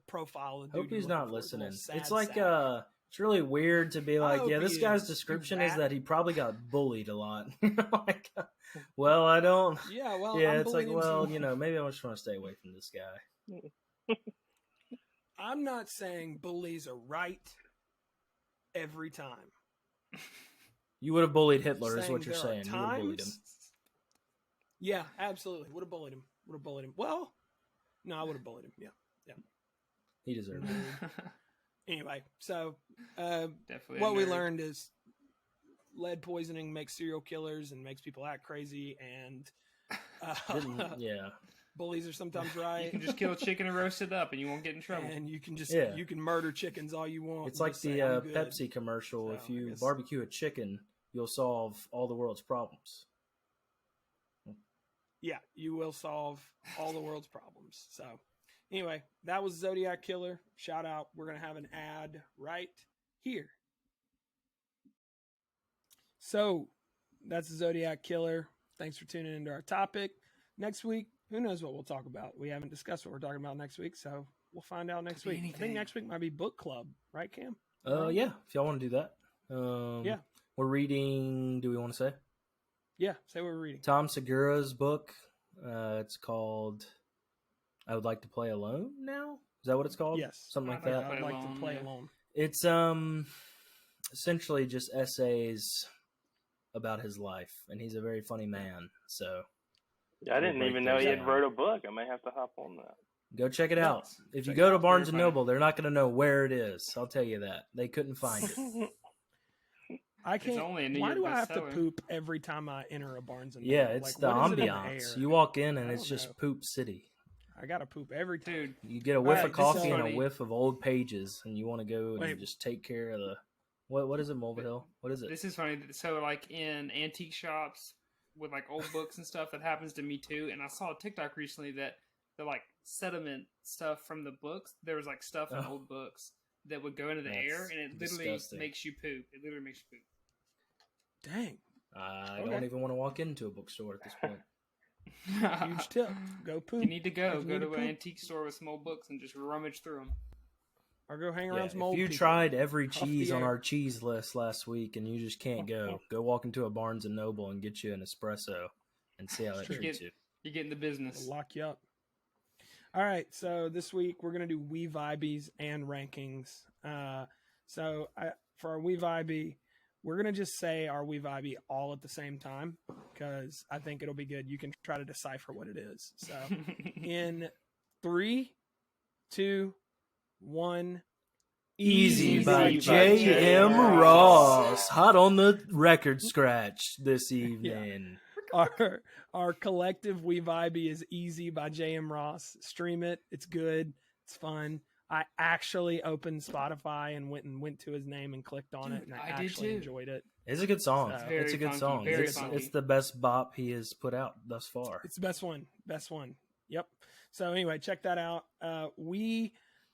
profile. Hope he's not listening. It's like, it's really weird to be like, yeah, this guy's description is that he probably got bullied a lot. Like, well, I don't. Yeah, well, yeah, it's like, well, you know, maybe I just want to stay away from this guy. I'm not saying bullies are right every time. You would have bullied Hitler, is what you're saying. You would have bullied him. Yeah, absolutely. Would have bullied him. Well, no, I would have bullied him. Yeah. He deserved it. Anyway, so definitely what we learned is lead poisoning makes serial killers and makes people act crazy, and bullies are sometimes right. You can just kill a chicken and roast it up, and you won't get in trouble. And you can just you can murder chickens all you want. It's like the Pepsi commercial. So, if you barbecue a chicken, you'll solve all the world's problems. Yeah, you will solve all the world's problems. So. Anyway, that was Zodiac Killer. Shout out. We're going to have an ad right here. So, that's the Zodiac Killer. Thanks for tuning into our topic. Next week, who knows what we'll talk about? We haven't discussed what we're talking about next week, so we'll find out next week. I think next week might be book club, right, Cam? Yeah, if y'all want to do that. Yeah. We're reading, do we want to say? Yeah, say what we're reading. Tom Segura's book. It's called... I Would Like to Play Alone Now? Is that what it's called? Yes. Something like that? I'd like to play alone. It's essentially just essays about his life, and he's a very funny man, so... Yeah, I didn't even know he had wrote a book. I may have to hop on that. Go check it out. If you go to Barnes & Noble, they're not going to know where it is. I'll tell you that. They couldn't find it. I can't. Why do I have to poop every time I enter a Barnes & Noble? Yeah, it's the ambiance. You walk in, and it's just poop city. I gotta poop every time. Dude, you get a whiff of coffee and a whiff of old pages, and you want to go and just take care of the what is it, Mulvi? What is it? This is funny. So, like in antique shops with like old books and stuff, that happens to me too. And I saw a TikTok recently that the like sediment stuff from the books, there was like stuff in old books that would go into the air, and it literally makes you poop. It literally makes you poop. Dang. I don't even want to walk into a bookstore at this point. Huge tip. Go poop. You need to go to an antique store with some old books and just rummage through them. Or go hang around some old people. If you tried every cheese on our cheese list last week and you just can't go walk into a Barnes & Noble and get you an espresso and see how that treats you. You're getting the business. We'll lock you up. All right, so this week we're going to do Wee Vibies and rankings. For our Wee Vibie, we're going to just say our Wee Vibie all at the same time because I think it'll be good. You can try to decipher what it is. So in 3, 2, 1. Easy by J.M. Ross. Hot on the record scratch this evening. our collective We Vibey is Easy by J.M. Ross. Stream it. It's good. It's fun. I actually opened Spotify and went to his name and clicked on it, and I actually enjoyed it. It's a good song. So, It's a good song. Funky. It's the best bop he has put out thus far. It's the best one. Best one. Yep. So anyway, check that out.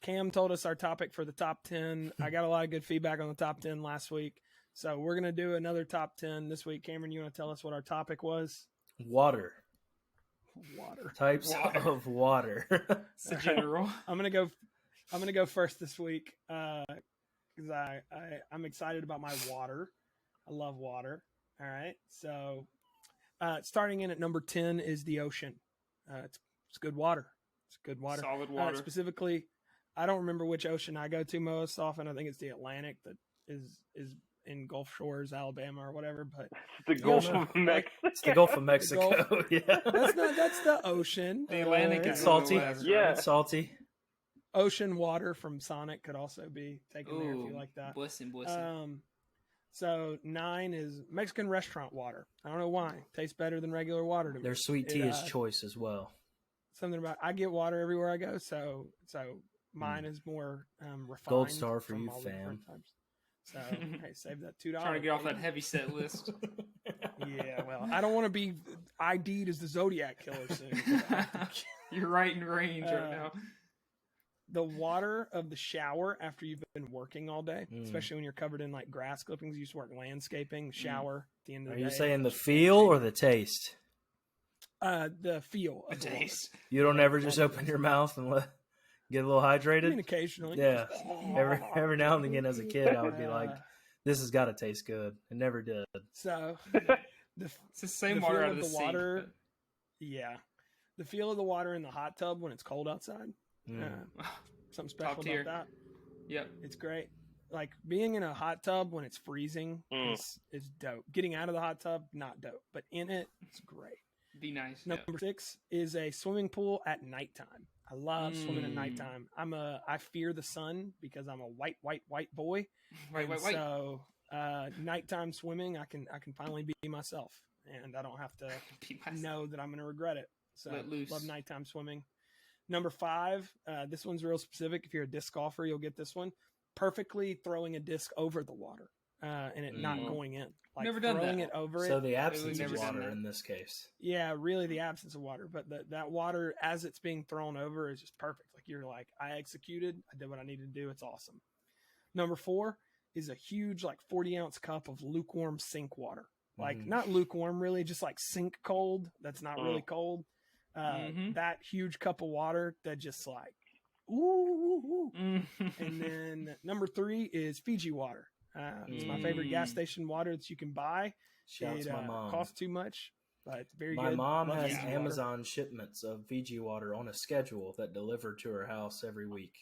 Cam told us our topic for the top 10. I got a lot of good feedback on the top 10 last week. So we're going to do another top 10 this week. Cameron, you want to tell us what our topic was? Water. Types of water. It's the general. I'm gonna go first this week because I'm excited about my water. I love water. All right, so starting in at number 10 is the ocean. It's good water. It's good water. Solid water. Specifically, I don't remember which ocean I go to most often. I think it's the Atlantic that is in Gulf Shores, Alabama, or whatever. But It's the Gulf of Mexico. It's the Gulf of Mexico. Yeah. That's the ocean. The Atlantic It's is salty. Yeah. It's salty. Ocean water from Sonic could also be taken there if you like that. Bussin'. So 9 is Mexican restaurant water. I don't know why. Tastes better than regular water to me. Their sweet tea is choice as well. Something about I get water everywhere I go, so mine is more refined. Gold star for from you, all the fam. different types. So hey, save that $2. Trying to get off that heavy set list. Yeah, well, I don't want to be ID'd as the Zodiac Killer soon. You're right in range right now. The water of the shower after you've been working all day, especially when you're covered in like grass clippings. You used to work landscaping, shower at the end of the day. Are you saying the feel or the taste? The feel of the Taste. You don't ever just open your mouth and get a little water. I hydrated? mean, occasionally. Yeah. Every now and again as a kid, I would be like, this has got to taste good. It never did. So It's the same water out of the sink. water. But... Yeah. The feel of the water in the hot tub when it's cold outside. Something special about that. Yep. It's great. Like being in a hot tub when it's freezing is dope. Getting out of the hot tub, not dope. But in it, it's great. Be nice. Number 6 is a swimming pool at nighttime. I love swimming at nighttime. I fear the sun because I'm a white boy. White. So nighttime swimming, I can finally be myself, and I don't have to know that I'm going to regret it. So Let loose. Love nighttime swimming. Number 5, this one's real specific. If you're a disc golfer, you'll get this one. Perfectly throwing a disc over the water and it not going in. Like Never done throwing that. it over So it. the absence never of done water that. in this case. Yeah, really the absence of water. But that water, as it's being thrown over, is just perfect. Like you're like, I executed. I did what I needed to do. It's awesome. Number 4 is a huge, like 40-ounce cup of lukewarm sink water. Like not lukewarm, really, just like sink cold. That's not really cold. That huge cup of water that just like, ooh. And then number 3 is Fiji water. It's my favorite gas station water that you can buy. Shouts to my mom. Costs too much, but it's very My good. mom Love has Fiji water. Amazon shipments of Fiji water on a schedule that deliver to her house every week.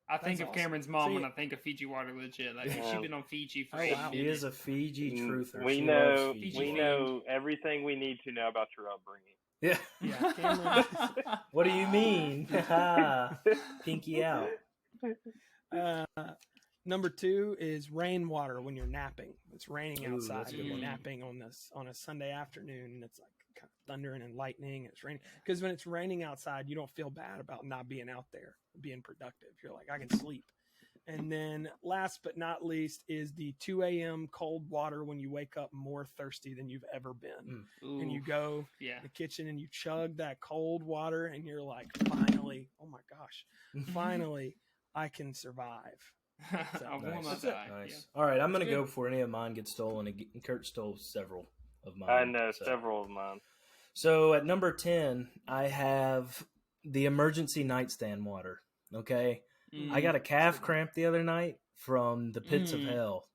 I think That's of Cameron's mom See- when I think of Fiji water legit. Like she's been on Fiji for Oh, 8 wow. She minutes. is a Fiji truther. We She know loves Fiji. we know everything we need to know about your upbringing. Yeah. Yeah, Cameron. What do you mean? Pinky out. Number 2 is rainwater when you're napping. It's raining Ooh, outside that's a and good you're one. napping on a Sunday afternoon, and it's like kind of thundering and lightning and it's raining. Because when it's raining outside, you don't feel bad about not being out there, being productive. You're like, I can sleep. And then last but not least is the 2 a.m. cold water when you wake up more thirsty than you've ever been. And you go in the kitchen and you chug that cold water and you're like, finally, oh my gosh, finally I can survive. So, I warm Nice. outside. Nice. All right, I'm going to go before any of mine get stolen. And Kurt stole several of mine. I know so. several of mine. So at number 10, I have the emergency nightstand water. Okay. I got a calf cramp the other night from the pits of hell.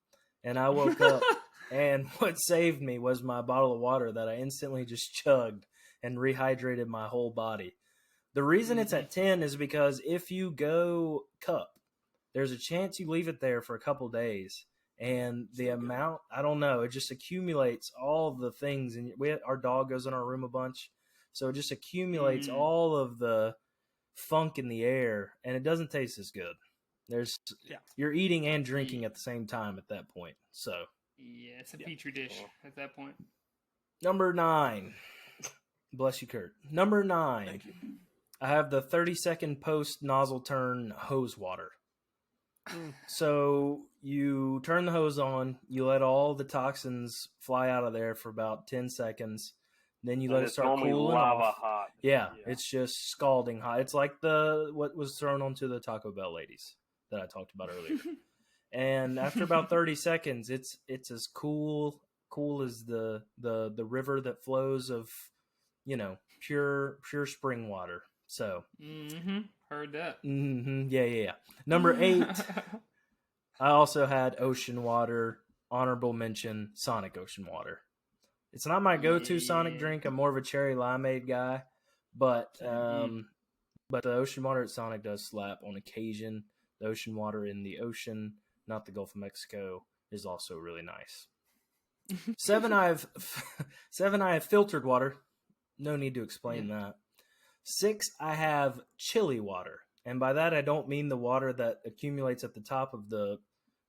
And I woke up, and what saved me was my bottle of water that I instantly just chugged and rehydrated my whole body. The reason it's at 10 is because if you go cup, there's a chance you leave it there for a couple days. And the amount, I don't know, it just accumulates all the things. And our dog goes in our room a bunch. So it just accumulates all of the funk in the air, and it doesn't taste as good. You're eating and drinking at the same time at that point. So Yeah, it's a petri dish at that point. Number 9. Bless you, Kurt. Number 9. Thank you. I have the 30-second post nozzle turn hose water. So you turn the hose on, you let all the toxins fly out of there for about 10 seconds. Then you let it start cooling lava off. hot. Yeah, it's just scalding hot. It's like what was thrown onto the Taco Bell ladies that I talked about earlier. And after about 30 seconds, it's as cool as the river that flows of, pure spring water. So, heard that. Yeah. Number 8, I also had ocean water. Honorable mention, Sonic Ocean Water. It's not my go-to Sonic drink. I'm more of a cherry limeade guy, but the ocean water at Sonic does slap on occasion. The ocean water in the ocean, not the Gulf of Mexico, is also really nice. 7, I have filtered water. No need to explain that. 6, I have chili water. And by that, I don't mean the water that accumulates at the top of the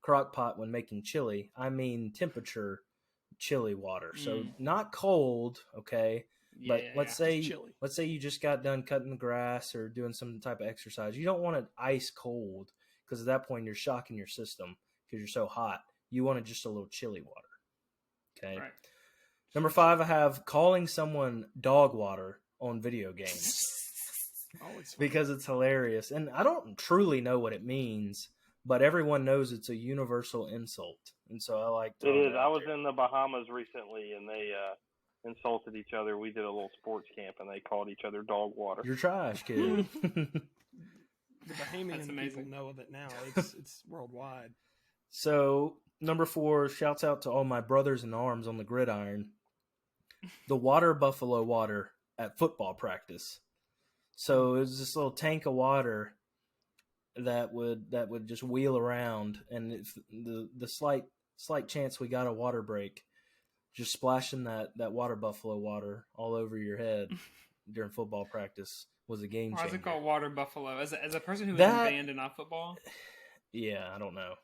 crock pot when making chili. I mean temperature chili water. So not cold, okay? But let's say you just got done cutting the grass or doing some type of exercise. You don't want it ice cold because at that point you're shocking your system because you're so hot. You want it just a little chili water. Okay? Right. Number 5, I have calling someone dog water on video games. Because it's hilarious. And I don't truly know what it means, but everyone knows it's a universal insult. And so I like to. It is. I was in the Bahamas recently, and they insulted each other. We did a little sports camp, and they called each other dog water. You're trash, kid. The Bahamian people know of it now. It's worldwide. So, number 4, shouts out to all my brothers in arms on the gridiron. The water buffalo water at football practice. So it was this little tank of water that would just wheel around, and if the slight chance we got a water break, just splashing that water buffalo water all over your head during football practice was a game changer. Why is it called water buffalo? As a person who is in band and not football? Yeah, I don't know.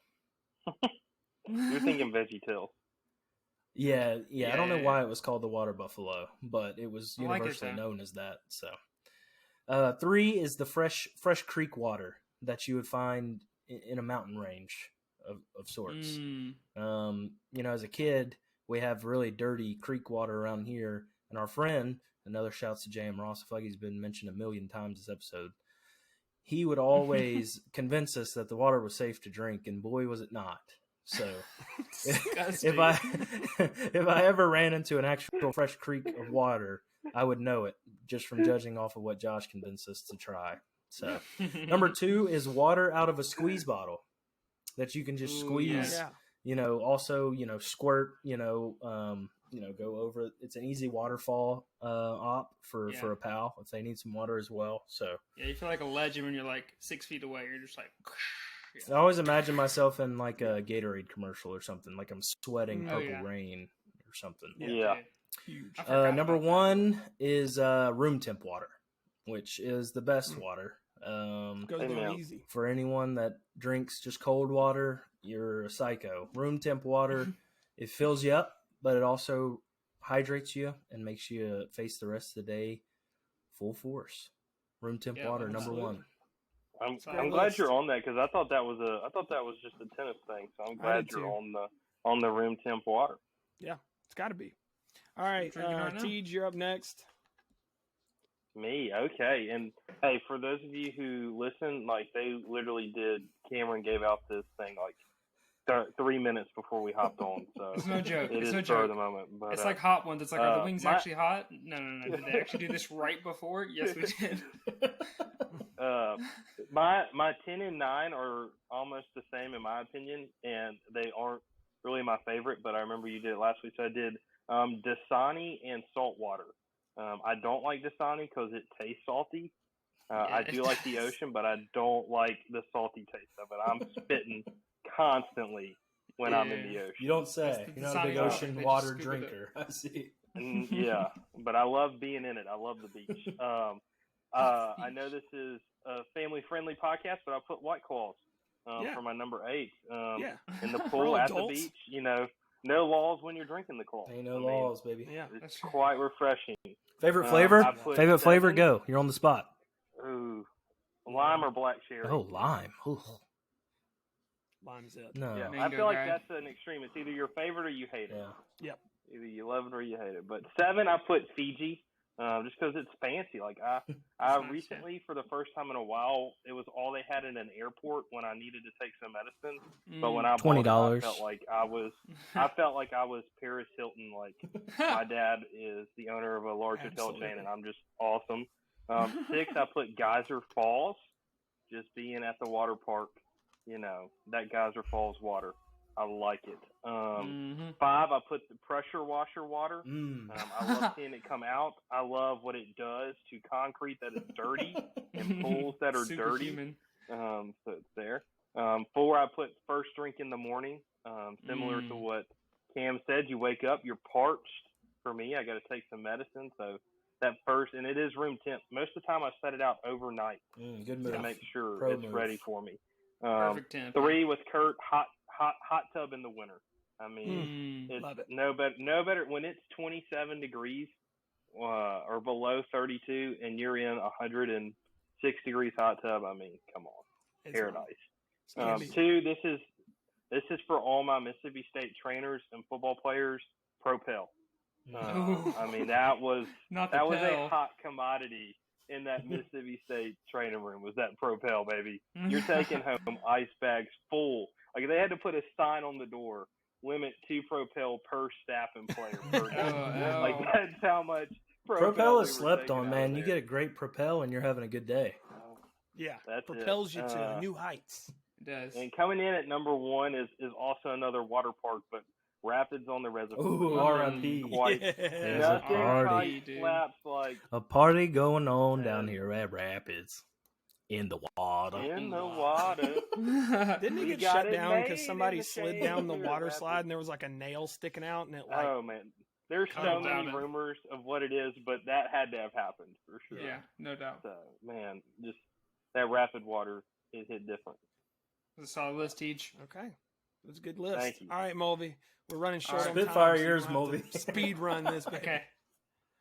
You're thinking VeggieTales. Yeah, I don't know why it was called the water buffalo, but it was universally known as that. So, 3 is the fresh creek water that you would find in a mountain range of sorts. As a kid, we have really dirty creek water around here, and our friend, another shouts to J.M. Ross, I feel like he's been mentioned a million times this episode, he would always convince us that the water was safe to drink, and boy, was it not. So if I ever ran into an actual fresh creek of water, I would know it just from judging off of what Josh convinced us to try. So number 2 is water out of a squeeze bottle that you can just squeeze. Also, squirt. Go over it. It's an easy waterfall op for a pal if they need some water as well. So you feel like a legend when you're like 6 feet away. You're just like. I always imagine myself in like a Gatorade commercial or something, like I'm sweating purple rain or something. Yeah. Huge. Number 1 is room temp water, which is the best water. Goes down easy. For anyone that drinks just cold water, you're a psycho. Room temp water, it fills you up, but it also hydrates you and makes you face the rest of the day full force. Room temp water, number 1. I'm glad you're on that because I thought that was just a tennis thing. So I'm glad you're on the room temp water. Yeah, it's got to be. All right, Tej, you're up next. Me, okay. And hey, for those of you who listen, like they literally did. Cameron gave out this thing like 3 minutes before we hopped on. So it's no joke. It it's is no for joke. the moment. But, it's like hot ones. It's like, are the wings actually hot? No. Did they actually do this right before? Yes, we did. My 10 and 9 are almost the same in my opinion, and they aren't really my favorite. But I remember you did it last week, so I did Dasani and salt water. I don't like Dasani because it tastes salty. I do like the ocean, but I don't like the salty taste of it. I'm spitting constantly when I'm in the ocean. You don't say. You're not a big ocean water drinker. I see. Yeah, but I love being in it. I love the beach. I know this is a family-friendly podcast, but I put White Claws for my number 8. In the pool at the beach, no laws when you're drinking the claw. Ain't no laws, baby. Yeah. It's quite refreshing. Favorite flavor? I put Favorite flavor? 7. Go. You're on the spot. Ooh, lime or black cherry. Oh, lime. Ooh. Lime's it. No. Yeah, I Mango feel like guy. that's an extreme. It's either your favorite or you hate it. Yeah. Yep. Either you love it or you hate it. But 7, I put Fiji, just because it's fancy. Like I nice, recently, for the first time in a while, it was all they had in an airport when I needed to take some medicine. But when I bought it, $20. I felt like I was Paris Hilton. Like my dad is the owner of a large hotel Absolutely. chain, and I'm just awesome. 6, I put Geyser Falls, just being at the water park. You know, that Geyser Falls water. I like it. 5, I put the pressure washer water. I love seeing it come out. I love what it does to concrete that is dirty and pools that are dirty. Superhuman. So it's there. 4, I put first drink in the morning. Similar to what Cam said, you wake up, you're parched. For me, I got to take some medicine. So that first, and it is room temp. Most of the time, I set it out overnight Good move. to make sure Pro it's move. ready for me. Perfect temp. 3 with Kurt, hot tub in the winter. I mean, it's love it. no better when it's 27 degrees or below 32, and you're in 106 degrees hot tub. I mean, come on, It's paradise. gonna be- 2, this is for all my Mississippi State trainers and football players. Propel. I mean, that was Not the that was pill. a hot commodity in that Mississippi State training room. Was that Propel, baby? You're taking home ice bags full. Like, they had to put a sign on the door, limit 2 Propel per staff and player per day. Oh. Like, that's how much Propel we is were slept taking on, out man. of You there. get a great Propel and you're having a good day. Yeah. That's propels it. you to new heights. It does. And coming in at number 1 is also another water park, but Rapids on the Reservoir. Ooh, R.I.P. Quite, Yeah. nothing Party. quite Dude. slaps like A party going on down here at Rapids. In the water. in the water. Didn't he We get got shut it down made because in somebody the slid shade down the of water Rapids. slide and there was like a nail sticking out and it like Oh man, there's I so don't doubt many it. rumors of what it is, but that had to have happened for sure. Yeah, no doubt. So man, just that rapid water is hit different. It's a solid list each. okay. It was a good list. Thank you. All right, Mulvi. We're running short All on right. time. Spitfire so you yours, don't have to Mulvi. Speed run this. Baby. Okay.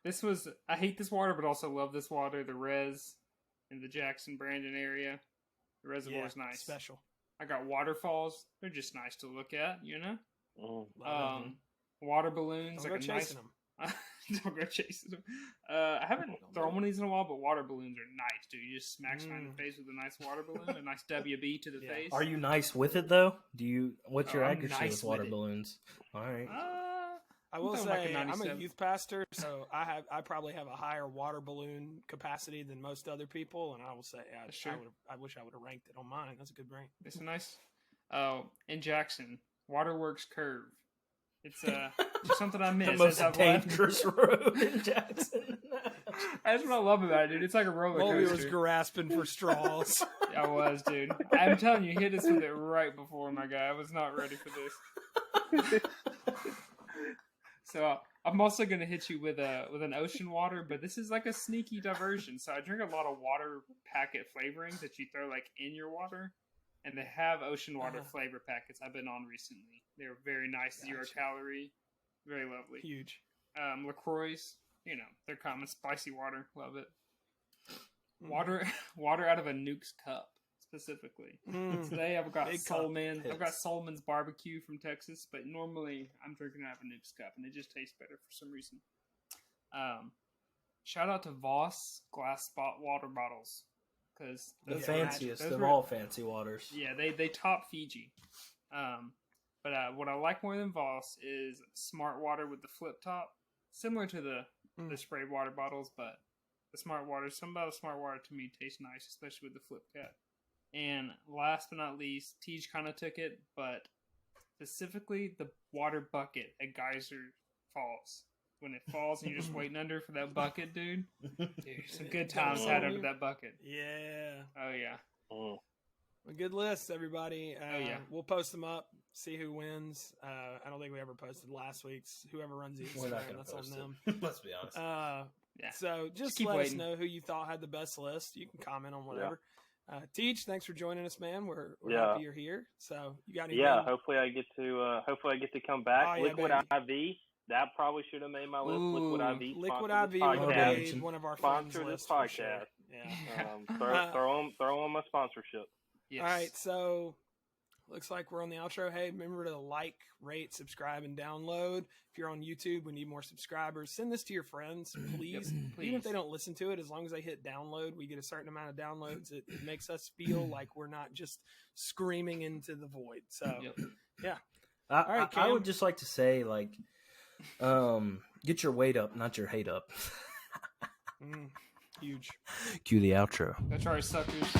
This was, I hate this water, but also love this water. The res in the Jackson Brandon area. The reservoir is nice. Special. I got waterfalls. They're just nice to look at, you know? Mm. Love it. Water balloons. Don't like go a nice. chasing them. Don't go chasing them. I haven't thrown one of these in a while, but water balloons are nice, dude. You just smack someone in the face with a nice water balloon, a nice WB to the Yeah. face. Are you nice with it though? What's your I'm accuracy nice with water with it. balloons? All right. I will I'm talking like say a I'm a 97. youth pastor, so I probably have a higher water balloon capacity than most other people, and I will say I wish I would have ranked it on mine. That's a good rank. It's a nice. In Jackson, Waterworks Curve. It's just something I miss. The most as I've left. dangerous road in Jackson. That's what I love about it, dude. It's like a roller Mulvi was coaster. grasping for straws. I was, dude. I'm telling you, he hit us with it right before, my guy. I was not ready for this. So I'm also gonna hit you with an ocean water, but this is like a sneaky diversion. So I drink a lot of water packet flavorings that you throw like in your water, and they have ocean water flavor packets I've been on recently. They're very nice, 0 calorie, very lovely. Huge. LaCroix, you know, they're common spicy water. Love it. Water out of a Nuke's cup specifically. Today I've got Big cup. I've got Solman's barbecue from Texas, but normally I'm drinking out of a Nuke's cup, and it just tastes better for some reason. Shout out to Voss glass spot water bottles, because The fanciest of all fancy waters. yeah, they top Fiji. But what I like more than Voss is Smart Water with the flip top, similar to the spray water bottles, but the Smart Water, something about the Smart Water to me tastes nice, especially with the flip cap. And last but not least, Tej kind of took it, but specifically the water bucket at Geyser Falls. When it falls and you're just waiting under for that bucket, dude. Some good times had under that bucket. Yeah. Oh, yeah. Mm. A good list, everybody. yeah. We'll post them up, see who wins. I don't think we ever posted last week's. Whoever runs the We're not Instagram, going that's to on post them. it. Let's be honest. Yeah. So just keep let waiting. us know who you thought had the best list. You can comment on whatever. Teach, thanks for joining us, man. We're Yeah. happy you're here. So you got anything? Yeah, hopefully I get to come back. Oh, yeah, Liquid baby. IV. That probably should have made my list. Ooh, Liquid IV. Liquid sponsor this IV would have podcast. made one of our friends' Sponsor this list for sure. podcast. Yeah. Throw on my sponsorship. Yes. All right, so looks like we're on the outro. Hey, remember to like, rate, subscribe, and download. If you're on YouTube, we need more subscribers. Send this to your friends, please. Even if they don't listen to it, as long as they hit download, we get a certain amount of downloads. It makes us feel like we're not just screaming into the void. So, yeah. All right, I would just like to say, like, get your weight up, not your hate up. Huge. Cue the outro. That's right, suckers.